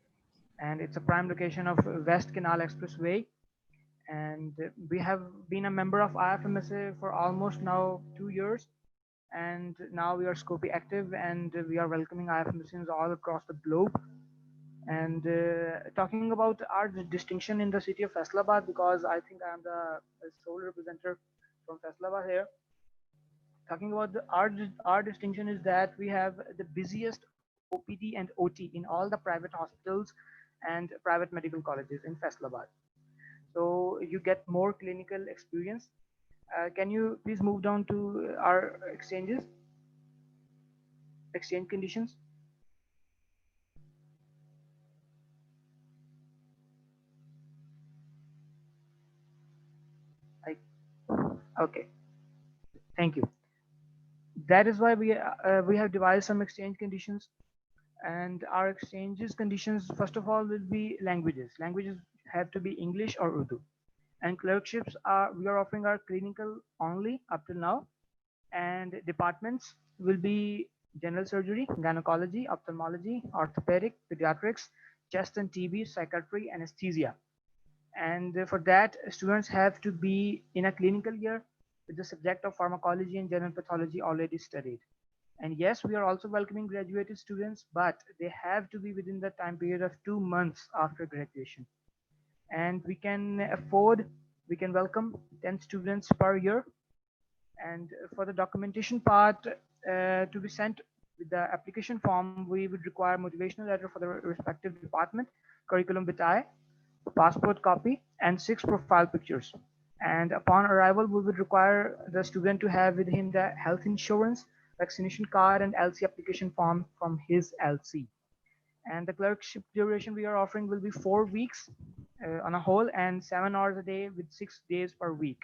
And it's a prime location of West Canal Expressway. And we have been a member of IFMSA for almost now 2 years. And now we are Scopy active, and we are welcoming IFMSAs all across the globe. And talking about our distinction in the city of Faisalabad, because I think I'm the sole representative from Faisalabad here. Talking about our distinction is that we have the busiest OPD and OT in all the private hospitals and private medical colleges in Faisalabad. So you get more clinical experience. Can you please move down to our exchange conditions? Okay, thank you. That is why we have devised some exchange conditions, and our exchanges conditions first of all will be languages. Languages have to be English or Urdu, and clerkships we are offering our clinical only up till now, and departments will be general surgery, gynecology, ophthalmology, orthopedic, pediatrics, chest and TB, psychiatry, anesthesia. And for that, students have to be in a clinical year with the subject of pharmacology and general pathology already studied. And yes, we are also welcoming graduated students, but they have to be within the time period of 2 months after graduation. And we can welcome 10 students per year. And for the documentation part to be sent with the application form, we would require motivational letter for the respective department, curriculum vitae, passport copy, and 6 profile pictures. And upon arrival, we would require the student to have with him the health insurance, vaccination card, and LC application form from his LC. And the clerkship duration we are offering will be 4 weeks. on a whole, and 7 hours a day with 6 days per week.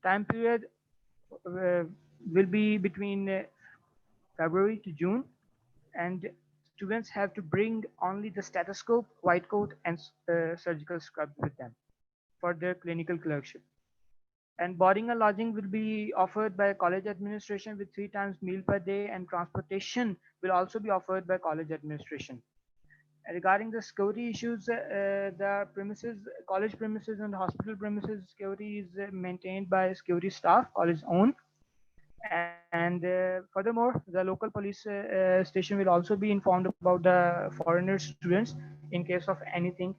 Time period will be between February to June, and students have to bring only the stethoscope, white coat, and surgical scrub with them for their clinical clerkship. And boarding and lodging will be offered by college administration with 3 times meal per day, and transportation will also be offered by college administration. Regarding the security issues, the premises, college premises and hospital premises security is maintained by security staff, college owned. And furthermore, the local police station will also be informed about the foreigner students in case of anything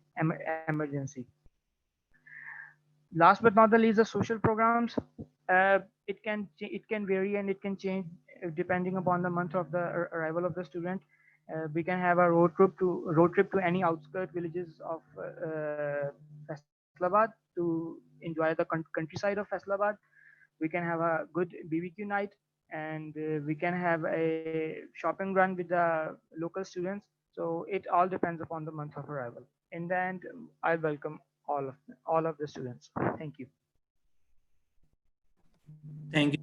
emergency. Last but not the least, the social programs. It can vary and it can change depending upon the month of the arrival of the student. We can have a road trip to any outskirt villages of Faisalabad to enjoy the countryside of Faisalabad. We can have a good BBQ night, and we can have a shopping run with the local students. So it all depends upon the month of arrival. In the end, I welcome all of the students. Thank you. Thank you.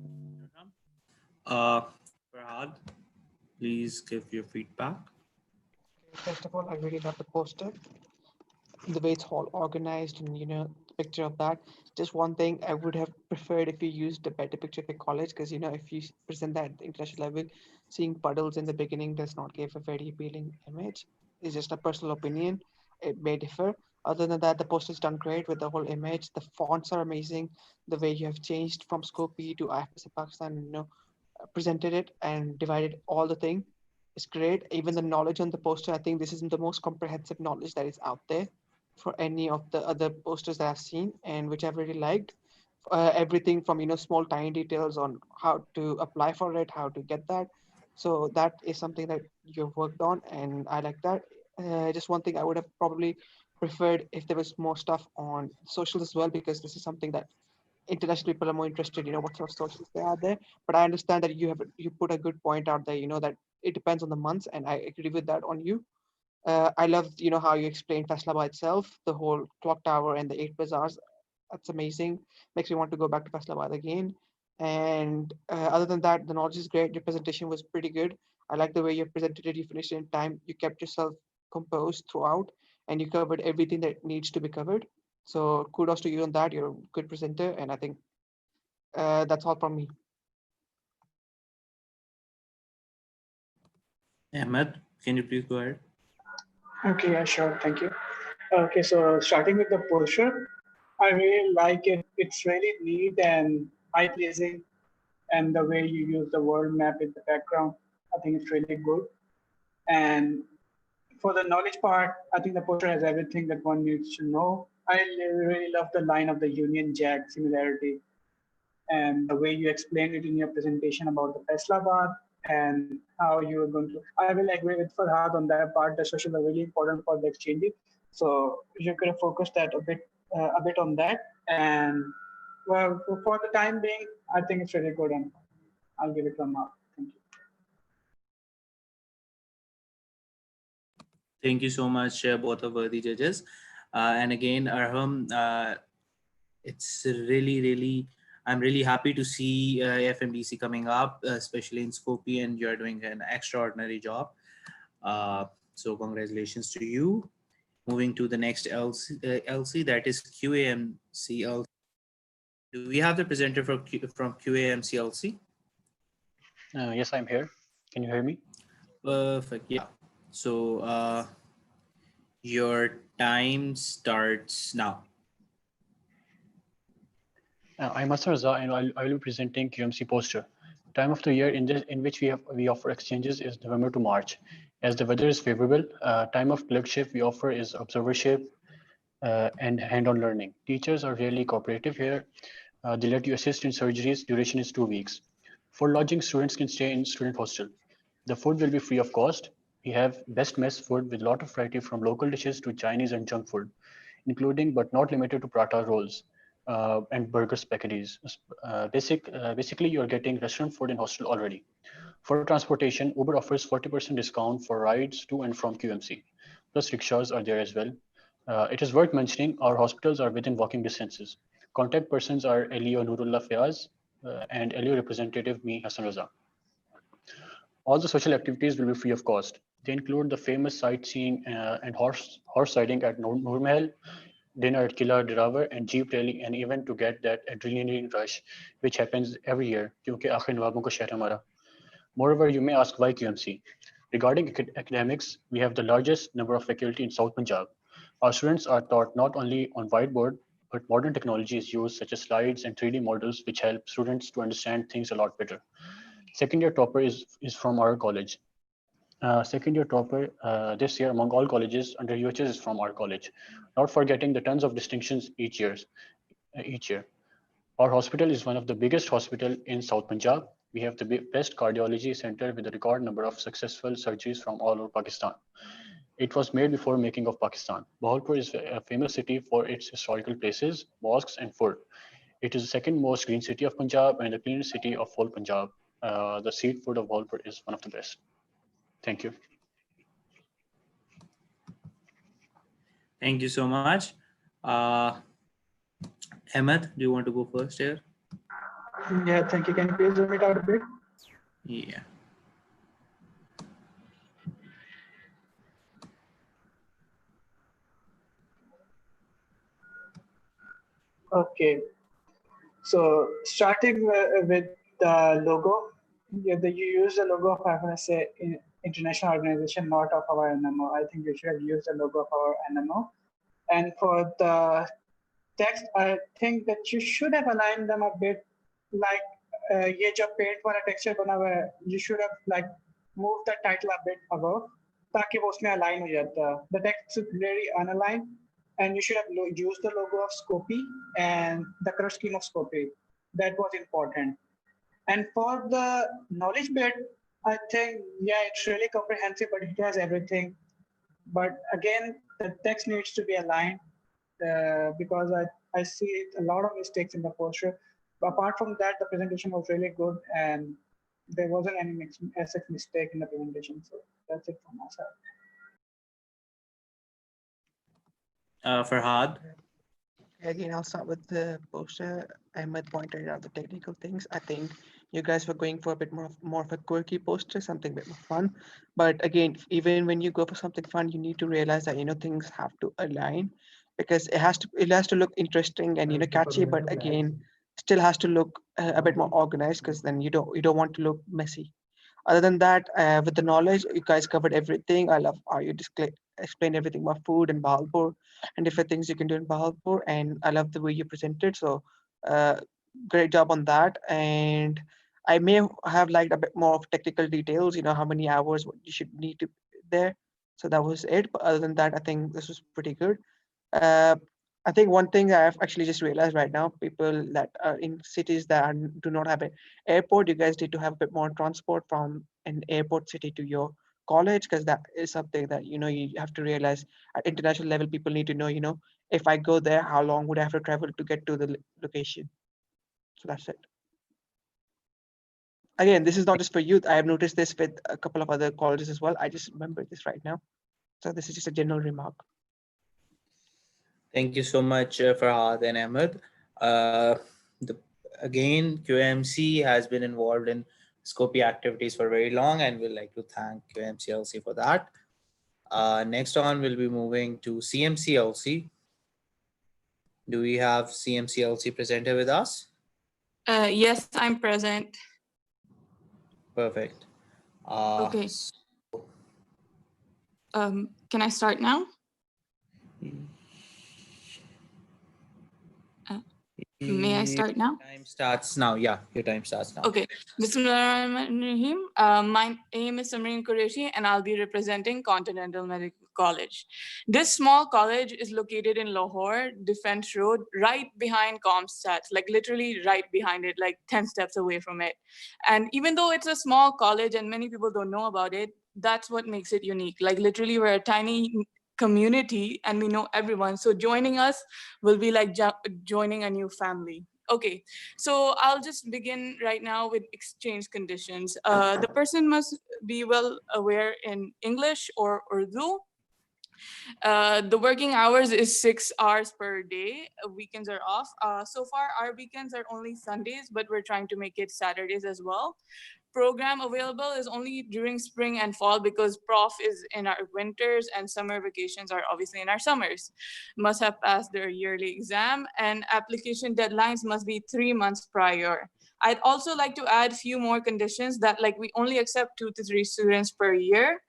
Uh, Farhad, please give your feedback. First of all, I really love the poster, the way it's all organized, and the picture of that. Just one thing I would have preferred if you used a better picture of your college, because if you present that at the international level, seeing puddles in the beginning does not give a very appealing image. It's just a personal opinion. It may differ. Other than that, the poster is done great with the whole image. The fonts are amazing. The way you have changed from Scopy to IFMSA-Pakistan, presented it and divided all the thing is great. Even the knowledge on the poster, I think this is the most comprehensive knowledge that is out there for any of the other posters that I've seen, and which I've really liked. Everything from small tiny details on how to apply for it, how to get that. So that is something that you've worked on, and I like that. Just one thing I would have probably preferred if there was more stuff on socials as well, because this is something that international people are more interested, what sort of socials there are there. But I understand that you put a good point out there, that it depends on the months, and I agree with that on you. I love, how you explained Faisalabad itself, the whole clock tower and the 8 bazaars. That's amazing. Makes me want to go back to Faisalabad again. And other than that, the knowledge is great. Your presentation was pretty good. I like the way you presented it. You finished it in time. You kept yourself composed throughout, and you covered everything that needs to be covered. So kudos to you on that. You're a good presenter, and I think that's all from me. Ahmed, can you please go ahead? Okay, yeah, sure. Thank you. Okay, so starting with the poster, I really like it. It's really neat and eye-pleasing, and the way you use the world map in the background, I think it's really good. And for the knowledge part, I think the poster has everything that one needs to know. I really love the line of the Union Jack similarity and the way you explained it in your presentation about the Faisalabad and how you are going to. I will agree with Farhad on that part. The social are really important for the exchange. So you could have focused that a bit on that. And well, for the time being, I think it's really good, and I'll give it one mark. Thank you. Thank you so much, both of the judges. And again, Arham, it's I'm really happy to see FMDC coming up, especially in Skopje, and you're doing an extraordinary job. So congratulations to you. Moving to the next LC, that is QAMCLC. Do we have the presenter from QAMCLC? Yes, I'm here. Can you hear me? Perfect. Yeah. So your time starts now. I'm Asar Raza, and I will be presenting QMC poster. Time of the year in which we offer exchanges is November to March. As the weather is favorable, time of clerkship we offer is observership and hand-on learning. Teachers are really cooperative here. They let you assist in surgeries. Duration is 2 weeks. For lodging, students can stay in student hostel. The food will be free of cost. We have best mess food with a lot of variety from local dishes to Chinese and junk food, including but not limited to paratha rolls and burger spaghettis. Basically, you're getting restaurant food in hostel already. For transportation, Uber offers 40% discount for rides to and from QMC. Plus rickshaws are there as well. It is worth mentioning our hospitals are within walking distances. Contact persons are Elio Nurullah Fayaz and Elio representative me Hassan Raza. All the social activities will be free of cost. They include the famous sightseeing and horse riding at Noor Mahal, dinner at Kila Diravar, and jeep rally, and even to get that adrenaline rush, which happens every year. क्योंकि आखिर नवाबों का शहर हमारा. Moreover, you may ask why QMC. Regarding academics, we have the largest number of faculty in South Punjab. Our students are taught not only on whiteboard, but modern technology is used such as slides and 3D models, which help students to understand things a lot better. Second year topper is from our college. Second year topper this year among all colleges under UHS is from our college. Not forgetting the tons of distinctions each year. Our hospital is one of the biggest hospital in South Punjab. We have the best cardiology center with a record number of successful surgeries from all over Pakistan. It was made before making of Pakistan. Bahawalpur is a famous city for its historical places, mosques, and food. It is the second most green city of Punjab and the cleanest city of whole Punjab. The street food of Bahawalpur is one of the best. Thank you. Thank you so much. Ahmed, do you want to go first here? Yeah, thank you. Can you please zoom it out a bit? Yeah. Okay. So starting with the logo, you use the logo of IFMSA international organization, not of our NMO. I think you should have used the logo of our NMO. And for the text, I think that you should have aligned them a bit like ये जो paint वाला texture बना हुआ है, you should have like moved the title a bit above ताकि वो उसमें align हो जाता. The text is very unaligned, and you should have used the logo of Scopy and the color scheme of Scopy. That was important. And for the knowledge bit, I think, yeah, it's really comprehensive, but it has everything. But again, the text needs to be aligned because I see a lot of mistakes in the poster. But apart from that, the presentation was really good and there wasn't any mistake in the presentation. So that's it from my side. Farhad. Again, I'll start with the poster. Ahmed pointed out the technical things. I think you guys were going for a bit more of a quirky poster, something a bit more fun. But again, even when you go for something fun, you need to realize that things have to align because it has to look interesting and catchy. But again, still has to look a bit more organized because then you don't want to look messy. Other than that, with the knowledge, you guys covered everything. I love how you explained everything about food and Bahalpur and different things you can do in Bahalpur. And I love the way you presented. So uh, great job on that. And I may have liked a bit more of technical details, how many hours what you should need to there. So that was it. But other than that, I think this was pretty good. Uh, I think one thing I've actually just realized right now, people that are in cities that do not have an airport, you guys need to have a bit more transport from an airport city to your college, because that is something that, you have to realize at international level, people need to know, if I go there, how long would I have to travel to get to the location? So that's it. Again, this is not just for youth. I have noticed this with a couple of other colleges as well. I just remember this right now. So this is just a general remark. Thank you so much, Farhad and Ahmed. Again, QMC has been involved in Scopy activities for very long, and we'd like to thank QMCLC for that. Next on, we'll be moving to CMCLC. Do we have CMCLC presenter with us? Yes, I'm present. Perfect. Okay. Can I start now? May I start now? Time starts now. Yeah, your time starts now. Okay. Bismillahirrahmanirrahim. My name is Samreen Qureshi, and I'll be representing Continental Medical College. This small college is located in Lahore, Defence Road, right behind Comstat, like literally right behind it, like 10 steps away from it. And even though it's a small college and many people don't know about it, that's what makes it unique. Like literally, we're a tiny community and we know everyone. So joining us will be like joining a new family. Okay, so I'll just begin right now with exchange conditions. The person must be well aware in English or Urdu. The working hours is 6 hours per day. Weekends are off. So far, our weekends are only Sundays, but we're trying to make it Saturdays as well. Program available is only during spring and fall because prof is in our winters and summer vacations are obviously in our summers. Must have passed their yearly exam, and application deadlines must be 3 months prior. I'd also like to add few more conditions that like we only accept 2 to 3 students per year.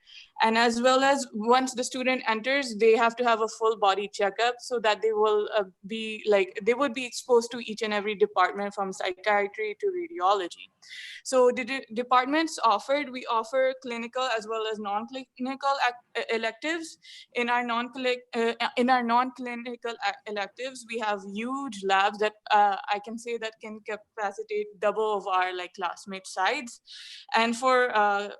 And as well as once the student enters, they have to have a full body checkup so that they will they would be exposed to each and every department from psychiatry to radiology. So the departments offered, we offer clinical as well as non-clinical electives. In our non-clinical electives, we have huge labs that I can say that can capacitate double of our like classmate size. And for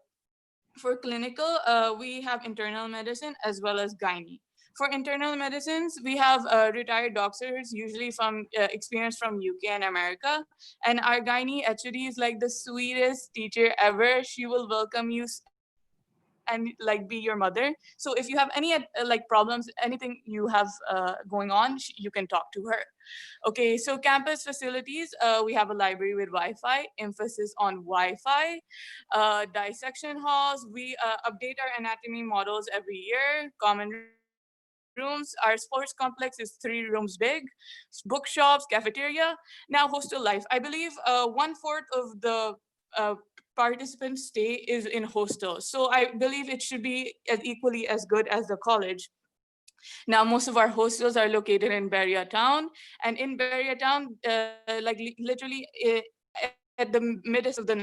clinical, we have internal medicine as well as gynae. For internal medicines, we have retired doctors, usually from experience from UK and America. And our gynae HOD is like the sweetest teacher ever. She will welcome you and like be your mother. So if you have any like problems, anything you have going on, you can talk to her. Okay, so campus facilities, we have a library with Wi-Fi, emphasis on Wi-Fi, dissection halls. We update our anatomy models every year, common rooms. Our sports complex is 3 rooms big, bookshops, cafeteria. Now hostel life. I believe 1/4 of the uh, participants stay is in hostels. So I believe it should be as equally as good as the college. Now, most of our hostels are located in Beria Town, and in Beria Town, literally at the midst of the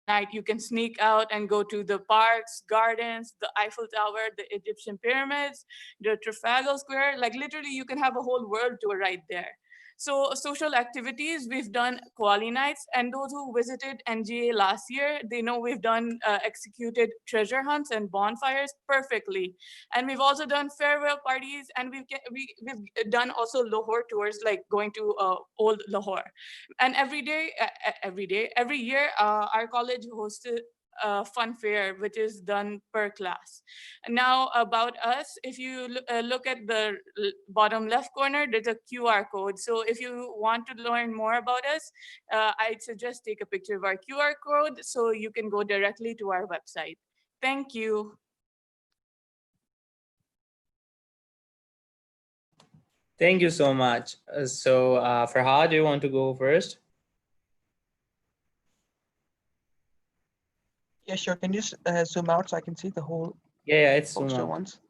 night, you can sneak out and go to the parks, gardens, the Eiffel Tower, the Egyptian pyramids, the Trafalgar Square. Like literally, you can have a whole world tour right there. So social activities, we've done Quali nights, and those who visited NGA last year, they know we've done executed treasure hunts and bonfires perfectly. And we've also done farewell parties, and we've done also Lahore tours, like going to old Lahore. And every year, our college hosted a fun fair, which is done per class. Now about us, if you look at the bottom left corner, there's a QR code. So if you want to learn more about us, I'd suggest take a picture of our QR code so you can go directly to our website. Thank you. Thank you so much. So Farhad, do you want to go first? Yeah, sure. Can you zoom out so I can see the whole Yeah, it's zoom poster out. once?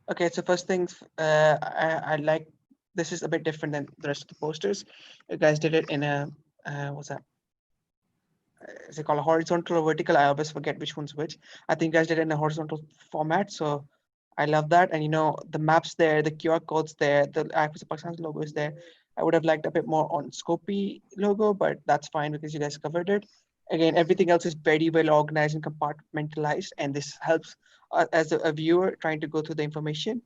Okay, so first things, I like, this is a bit different than the rest of the posters. You guys did it in a, what's that? Is it called a horizontal or vertical? I always forget which one's which. I think you guys did it in a horizontal format. So I love that. And you know, the maps there, the QR codes there, the IFMSA-Pakistan logo is there. I would have liked a bit more on Scopy logo, but that's fine because you guys covered it. Again, everything else is very well organized and compartmentalized. And this helps as a viewer trying to go through the information.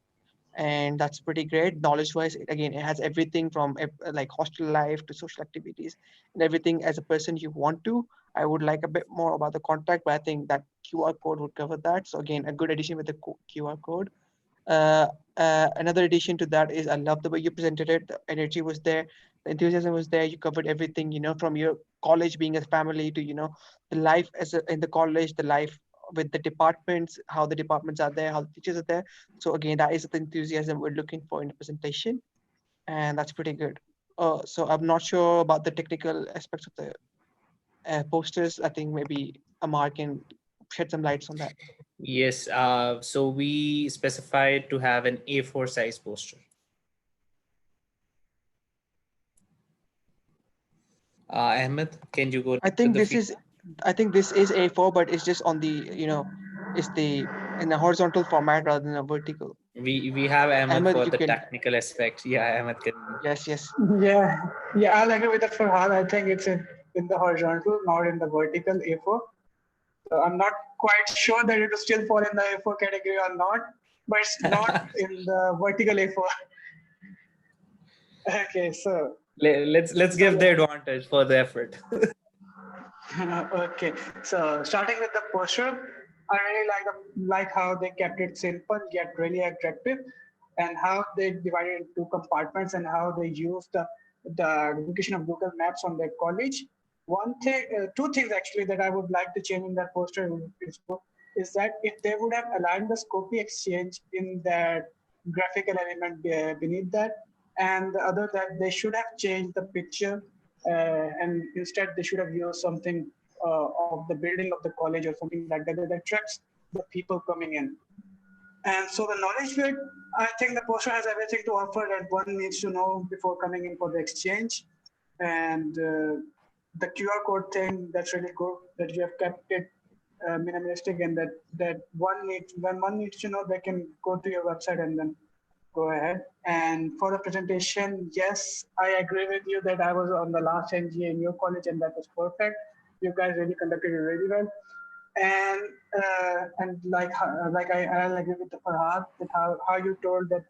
And that's pretty great. Knowledge wise, again, it has everything from like hostel life to social activities and everything. As a person you want to, I would like a bit more about the contact, but I think that QR code would cover that. So again, a good addition with the QR code. Another addition to that is I love the way you presented it. The energy was there, the enthusiasm was there. You covered everything, you know, from your college being a family to, you know, the life in the college, the life with the departments, how the departments are there, how the teachers are there. So again, that is the enthusiasm we're looking for in the presentation, and that's pretty good. So I'm not sure about the technical aspects of the posters. I think maybe Amar can shed some lights on that. Yes, so we specified to have an A4 size poster. Ahmed, can you go I to think the this feed? is, I think this is A4, but it's just on the, you know, it's the in a horizontal format rather than a vertical. We have Ahmed Ahmed, for you the can, technical aspect. Yeah, Ahmed can. yes, yes. Yeah, yeah, I'll agree with the Farhan. I think it's in the horizontal, not in the vertical A4. So I'm not quite sure that it will still fall in the A4 category or not, but it's not in the vertical A4. Okay, so Let's give the advantage for the effort. okay, so starting with the poster, I really like how they kept it simple yet really attractive, and how they divided it into compartments and how they used the application of Google Maps on their college. One thing, two things actually that I would like to change in that poster is that if they would have aligned the Scopy exchange in that graphical element beneath that, and the other that they should have changed the picture, and instead they should have used something of the building of the college or something like that that attracts the people coming in. And so the knowledge bit, I think the poster has everything to offer that one needs to know before coming in for the exchange. And the QR code thing, that's really good that you have kept it minimalistic, and that when one needs to know, they can go to your website and then go ahead. And for the presentation, yes, I agree with you that I was on the last NGA in your college, and that was perfect. You guys really conducted it really well. And like I'll agree with the Farhad that how you told that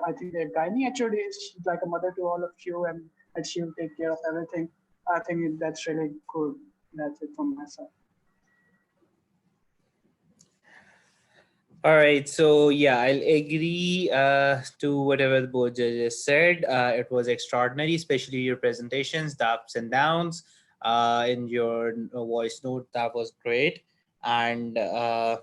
I think the gynae HOD is she's like a mother to all of you, and that she will take care of everything. I think that's really cool. That's it from my side. All right, so yeah, I'll agree to whatever the board judges said. It was extraordinary, especially your presentations, the ups and downs in your voice note. That was great. And the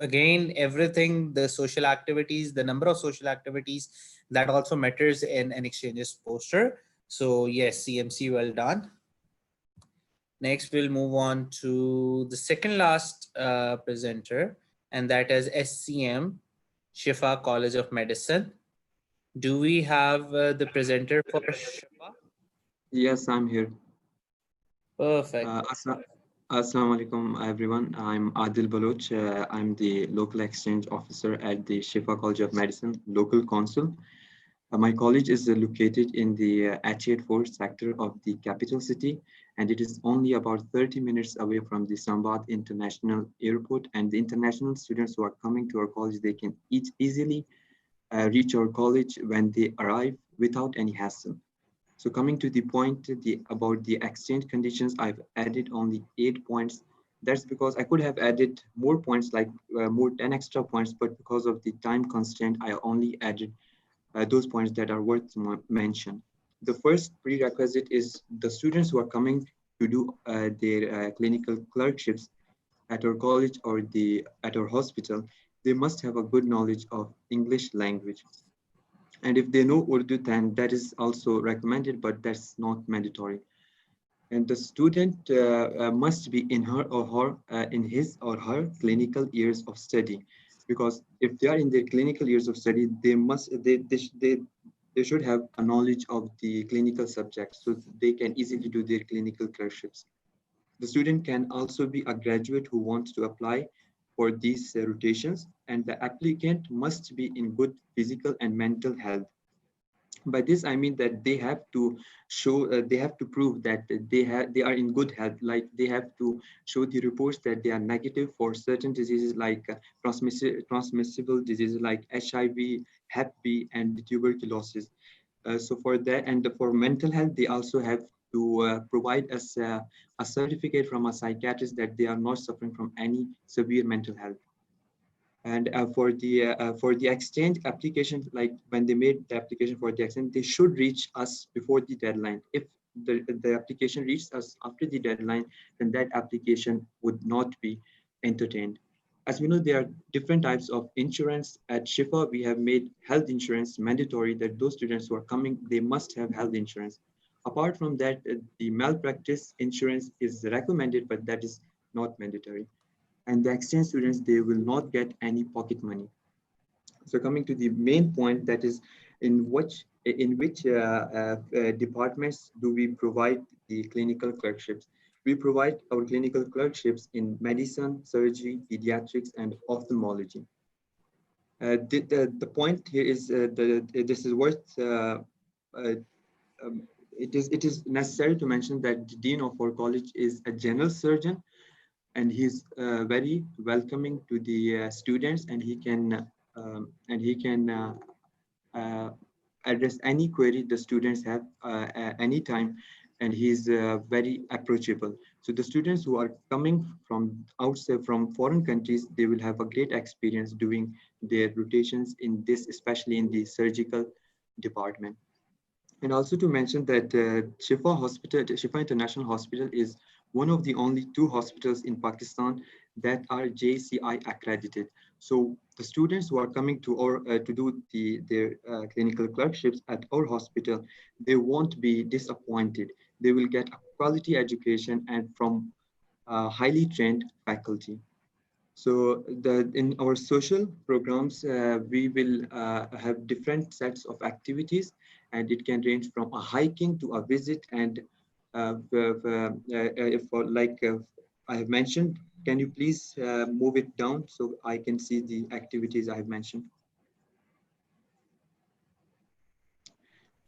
again, everything, the social activities, the number of social activities, that also matters in an exchanges poster. So yes, CMC, well done. Next, we'll move on to the second last presenter, and that is SCM, Shifa College of Medicine. Do we have the presenter for Shifa? Yes, I'm here. Perfect. Assalamu alaikum, everyone. I'm Adil Baloch. I'm the local exchange officer at the Shifa College of Medicine, local council. My college is located in the H84 sector of the capital city, and it is only about 30 minutes away from the Sambad International Airport. And the international students who are coming to our college, they can easily reach our college when they arrive without any hassle. So coming to the point about the exchange conditions, I've added only 8 points. That's because I could have added more points, like more 10 extra points, but because of the time constraint, I only added those points that are worth mention. The first prerequisite is the students who are coming to do their clinical clerkships at our college or at our hospital, they must have a good knowledge of English language. And if they know Urdu, then that is also recommended, but that's not mandatory. And the student must be in his or her clinical years of study, because if they are in their clinical years of study, they should have a knowledge of the clinical subject, so they can easily do their clinical clerkships. The student can also be a graduate who wants to apply for these rotations, and the applicant must be in good physical and mental health. By this I mean that they have to show they have to prove that they are in good health, like they have to show the reports that they are negative for certain diseases like transmissible diseases like HIV, hep B, and tuberculosis. So for that, and for mental health, they also have to provide us a certificate from a psychiatrist that they are not suffering from any severe mental health. And for the exchange application, like when they made the application for the exchange, they should reach us before the deadline. If the application reaches us after the deadline, then that application would not be entertained. As we know, there are different types of insurance. At Shifa, we have made health insurance mandatory, that those students who are coming, they must have health insurance. Apart from that, the malpractice insurance is recommended, but that is not mandatory. And the exchange students, they will not get any pocket money. So coming to the main point, that is in which departments do we provide the clinical clerkships? We provide our clinical clerkships in medicine, surgery, pediatrics, and ophthalmology. The point here is this is worth it is necessary to mention that the dean of our college is a general surgeon, and he's very welcoming to the students, and he can address any query the students have anytime. and he's very approachable. So the students who are coming from outside, from foreign countries, they will have a great experience doing their rotations in this, especially in the surgical department. And also to mention that Shifa International Hospital is one of the only two hospitals in Pakistan that are JCI accredited. So the students who are coming to to do their clinical clerkships at our hospital, they won't be disappointed. They will get a quality education and from highly trained faculty. So in our social programs, we will have different sets of activities, and it can range from a hiking to a visit. And for like I have mentioned, can you please move it down so I can see the activities I have mentioned?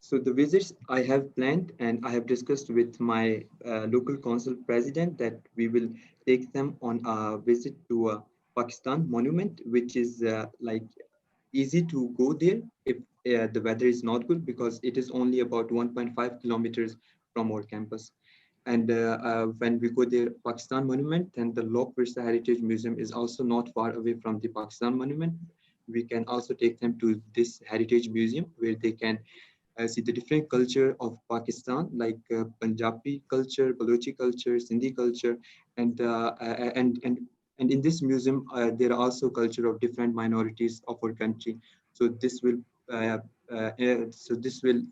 So the visits I have planned and I have discussed with my local council president that we will take them on a visit to a Pakistan monument, which is like easy to go there if the weather is not good, because it is only about 1.5 kilometers from our campus. And when we go there, Pakistan monument, then the Lok Virsa Heritage Museum is also not far away from the Pakistan monument. We can also take them to this heritage museum where they can see the different culture of Pakistan, like Punjabi culture, Balochi culture, Sindhi culture, and and in this museum there are also culture of different minorities of our country. So uh, this will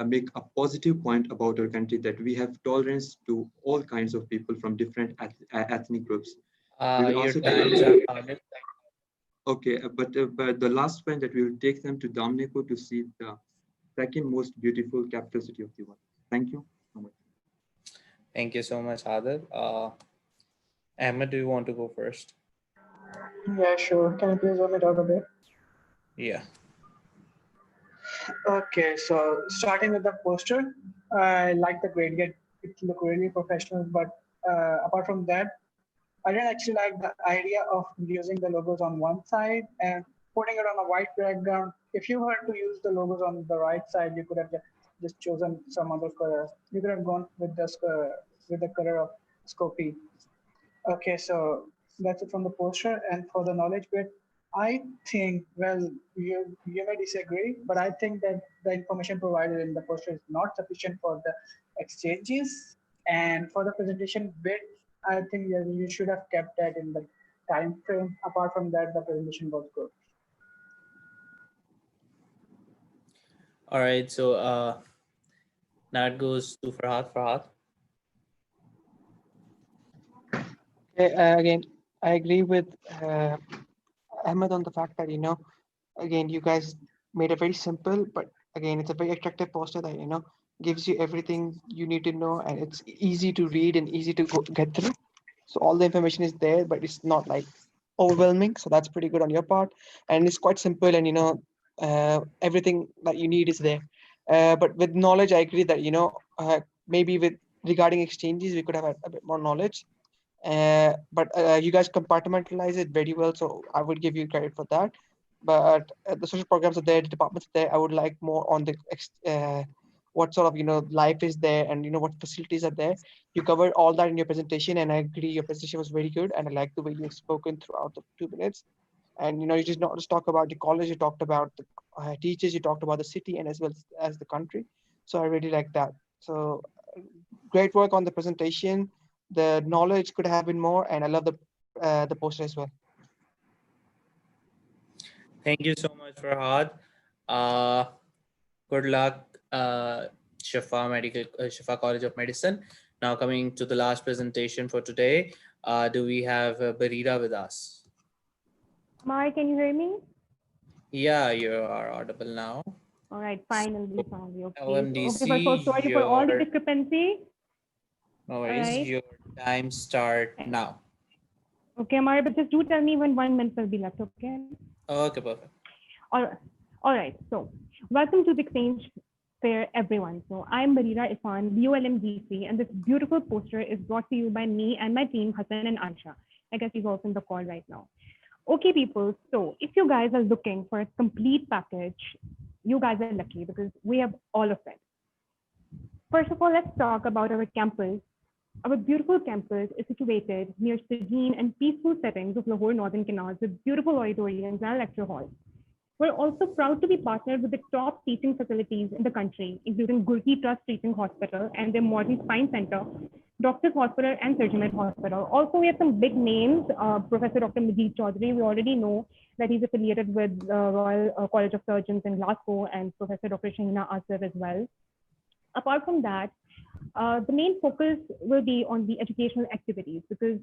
make a positive point about our country, that we have tolerance to all kinds of people from different ethnic groups. We will Your also times take. are counted. Okay, but the last point that we will take them to Damneko to see the second most beautiful capital city of the world. Thank you so much. Thank you so much, Adil. Ahmed, do you want to go first? Yeah, sure. Can you please let me talk a bit? Yeah. Okay, so starting with the poster, I like the gradient. It look really professional, but apart from that, I didn't actually like the idea of using the logos on one side and putting it on a white background. If you were to use the logos on the right side, you could have just chosen some other color. You could have gone with with the color of Scope. Okay, so that's it from the poster. And for the knowledge bit, I think, well, you may disagree, but I think that the information provided in the poster is not sufficient for the exchanges. And for the presentation bit, I think that you should have kept that in the time frame. Apart from that, the presentation was good. All right. So now it goes to Farhad. Farhad. Okay, again, I agree with Ahmed on the fact that, again, you guys made it very simple, but again, it's a very attractive poster that, gives you everything you need to know, and it's easy to read and easy to get through. So all the information is there, but it's not like overwhelming. So that's pretty good on your part. And it's quite simple, and, everything that you need is there. But with knowledge, I agree that, maybe with regarding exchanges, we could have a bit more knowledge. But you guys compartmentalize it very well, so I would give you credit for that. But the social programs are there, the departments are there. I would like more on the what sort of life is there, and what facilities are there. You covered all that in your presentation, and I agree your presentation was very good, and I like the way you have spoken throughout the 2 minutes. And you just not just talk about the college, you talked about the teachers, you talked about the city, and as well as the country. So I really like that. So great work on the presentation. The knowledge could have been more, and I love the poster as well. Thank you so much, Farhad. Good luck, Shifa College of Medicine. Now coming to the last presentation for today, do we have Barira with us? Mar, can you hear me? Yeah, you are audible now. All right, finally, finally. Okay. LMDC, Okay, first, sorry for all the discrepancy. No worries. Right. Your time start now. Okay, Mar, but just do tell me when 1 minute will be left, okay? Okay, perfect. All right. So, welcome to the exchange fair, everyone. So, I'm Barira Ifan, BULMGC, and this beautiful poster is brought to you by me and my team, Hassan and Ansha. I guess he's also in the call right now. Okay, people. So, if you guys are looking for a complete package, you guys are lucky because we have all of it. First of all, let's talk about our campus. Our beautiful campus is situated near serene and peaceful settings of Lahore Northern Canals with beautiful auditoriums and lecture halls. We're also proud to be partnered with the top teaching facilities in the country, including Gurki Trust Teaching Hospital and their Modern Spine Center, Doctors Hospital, and Surgimed Hospital. Also, we have some big names. Professor Dr. Majid Chaudhary, we already know that he's affiliated with Royal College of Surgeons in Glasgow, and Professor Dr. Shahina Asif as well. Apart from that, the main focus will be on the educational activities because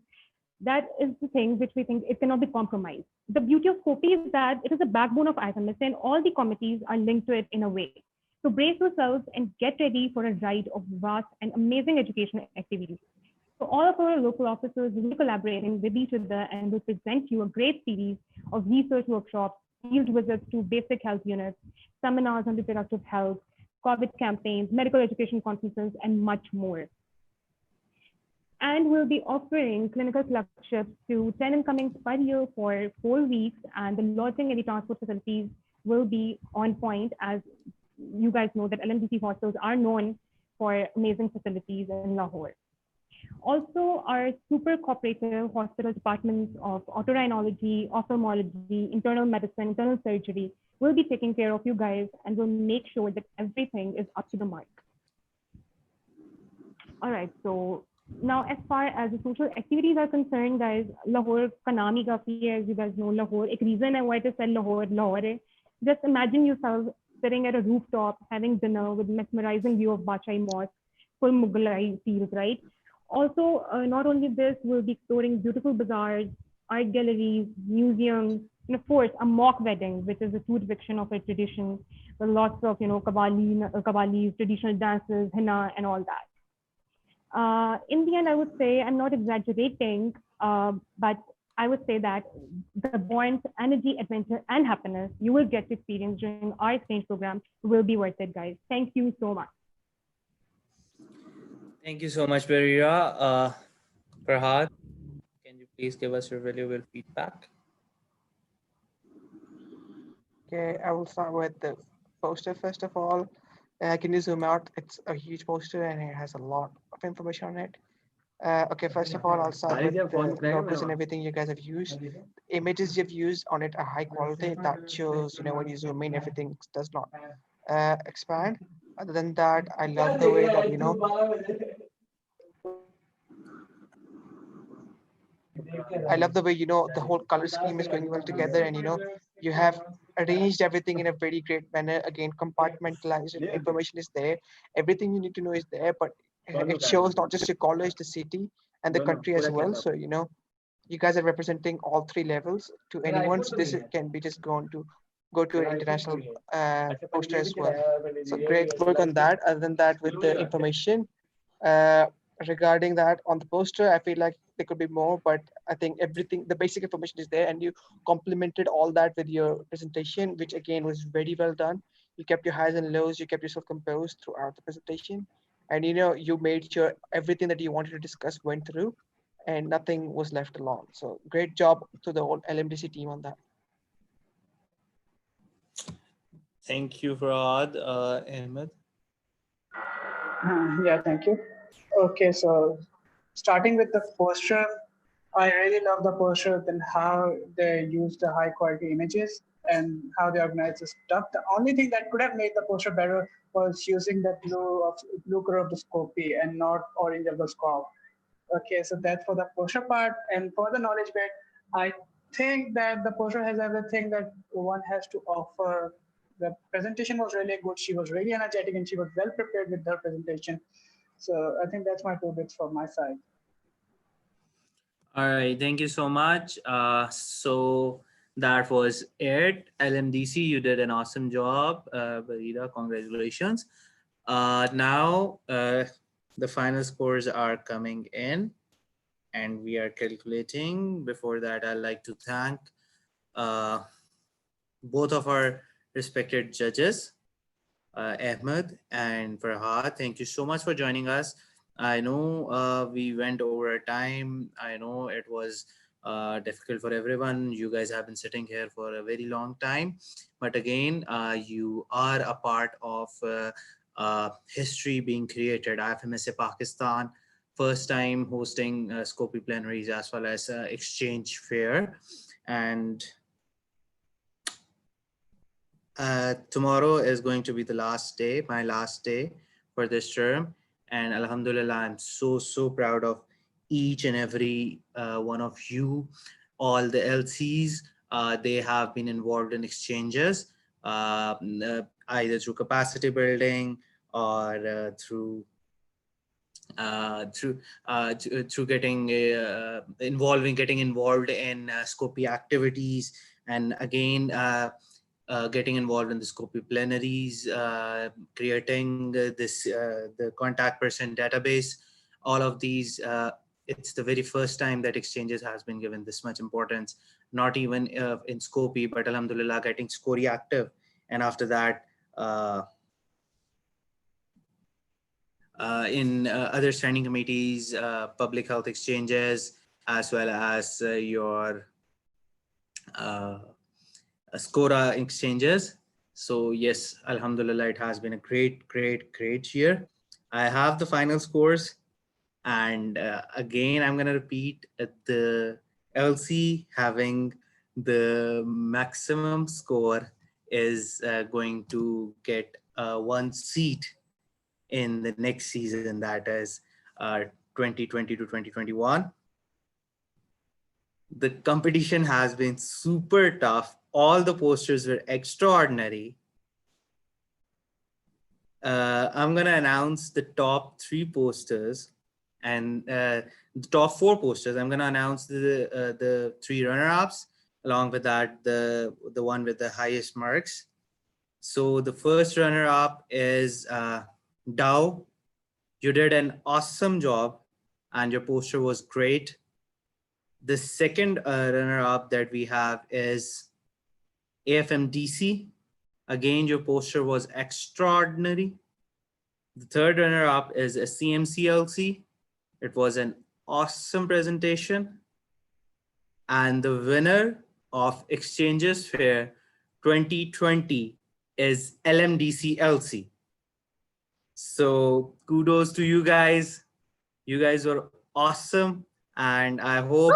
that is the thing which we think it cannot be compromised. The beauty of COPI is that it is the backbone of IFMSA and all the committees are linked to it in a way. So brace yourselves and get ready for a ride of vast and amazing educational activities. So all of our local officers will be collaborating with each other and will present you a great series of research workshops, field visits to basic health units, seminars on reproductive health, COVID campaigns, medical education conferences, and much more. And we'll be offering clinical clerkships to 10 incomings per year for 4 weeks, and the lodging and the transport facilities will be on point. As you guys know that LMDC hostels are known for amazing facilities in Lahore. Also, our super cooperative hospital departments of otorhinology, ophthalmology, internal medicine, internal surgery will be taking care of you guys and will make sure that everything is up to the mark. All right, so now as far as the social activities are concerned, guys, Lahore ka naam hi kafi hai, as you guys know, Lahore. एक reason है why to say Lahore, Lahore hai. Just imagine yourself sitting at a rooftop, having dinner with mesmerizing view of Bachai Mosque, full Mughalai feels, right? Also, not only this, we'll be exploring beautiful bazaars, art galleries, museums, and of course, a mock wedding, which is a true depiction of a tradition, with lots of, Qawwalis, traditional dances, henna, and all that. In the end, I would say, I'm not exaggerating, but I would say that the warmth, energy, adventure, and happiness you will get to experience during our exchange program will be worth it, guys. Thank you so much. Thank you so much, Barira. Farhad, can you please give us your valuable feedback? Okay, I will start with the poster first of all. Can you zoom out? It's a huge poster and it has a lot of information on it. Okay, first of all, I'll start with the logos and everything you guys have used. The images you've used on it are high quality. That shows, when you zoom in, everything does not expand. Other than that, I love the way that, I love the way, the whole color scheme is going well together and, you have arranged everything in a very great manner. Again, compartmentalized information is there. Everything you need to know is there, but it shows not just your college, the city and the country as well. So, you guys are representing all 3 levels to anyone. So this can be just go to an international poster as well. So great work on that. Other than that, with the information, regarding that on the poster, I feel like there could be more, but I think everything, the basic information is there and you complemented all that with your presentation, which again was very well done. You kept your highs and lows, you kept yourself composed throughout the presentation. And you made sure everything that you wanted to discuss went through and nothing was left alone. So great job to the whole LMDC team on that. Thank you, Farhad. Ahmed. Yeah, thank you. Okay, so starting with the poster, I really love the poster and how they use the high quality images and how they organize the stuff. The only thing that could have made the poster better was using the blue color of the scopy and not orange of the scope. Okay, so that's for the poster part. And for the knowledge bit, I think that the poster has everything that one has to offer. The presentation was really good. She was really energetic and she was well prepared with her presentation. So I think that's my 2 bits from my side. All right, thank you so much. So that was it. LMDC, you did an awesome job. Barira, congratulations. Now the final scores are coming in and we are calculating. Before that, I'd like to thank both of our respected judges, Ahmed and Farhad. Thank you so much for joining us. I know we went over our time. I know it was difficult for everyone. You guys have been sitting here for a very long time. But again, you are a part of history being created. IFMSA-Pakistan, first time hosting Scopy plenaries as well as exchange fair. And tomorrow is going to be the last day, my last day for this term. And Alhamdulillah, I'm so proud of each and every one of you. All the LCs, they have been involved in exchanges, either through capacity building or through getting getting involved in Scopy activities, and again getting involved in the Scopy plenaries, creating the contact person database. All of these, it's the very first time that exchanges has been given this much importance, not even in Scopy, but Alhamdulillah getting Scori active. And after that, in other standing committees, public health exchanges, as well as your Scora exchanges. So yes, Alhamdulillah, it has been a great year. I have the final scores, and again, I'm going to repeat the LC having the maximum score is going to get one seat in the next season, that is 2020 to 2021. The competition has been super tough. All the posters were extraordinary. I'm going to announce the top 3 posters and the top 4 posters. I'm going to announce the 3 runner-ups, along with that, the one with the highest marks. So the first runner-up is Dow. You did an awesome job and your poster was great. The second runner-up that we have is AFMDC. Again, your poster was extraordinary. The third runner-up is a CMCLC. It was an awesome presentation. And the winner of Exchanges Fair 2020 is LMDC-LC. So kudos to you guys. You guys were awesome. And I hope...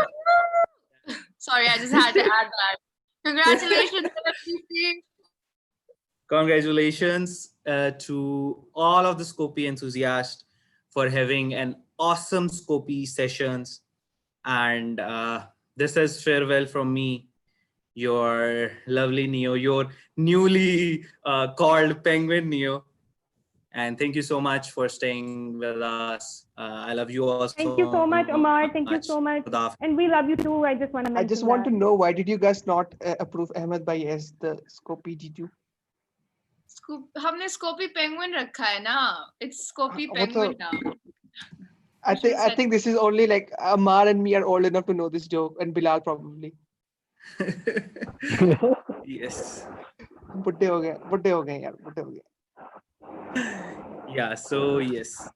Sorry, I just had to add that. Congratulations, LMDC. Congratulations to all of the Scopy enthusiasts for having an awesome Scopy sessions. And this is farewell from me, your lovely Neo, your newly called Penguin Neo. And thank you so much for staying with us. I love you all. Thank you so much, Omar. Thank you so much. And we love you too. I just want to mention I just want to know, why did you guys not approve Ahmed Bhai as the Scopy G2? हमने Scopy Penguin रखा है ना. It's Scopy Penguin now. I think this is only like Amar and me are old enough to know this joke, and Bilal probably. Yes. बुड्ढे हो गए यार, बुड्ढे हो गए. Yeah, so yes.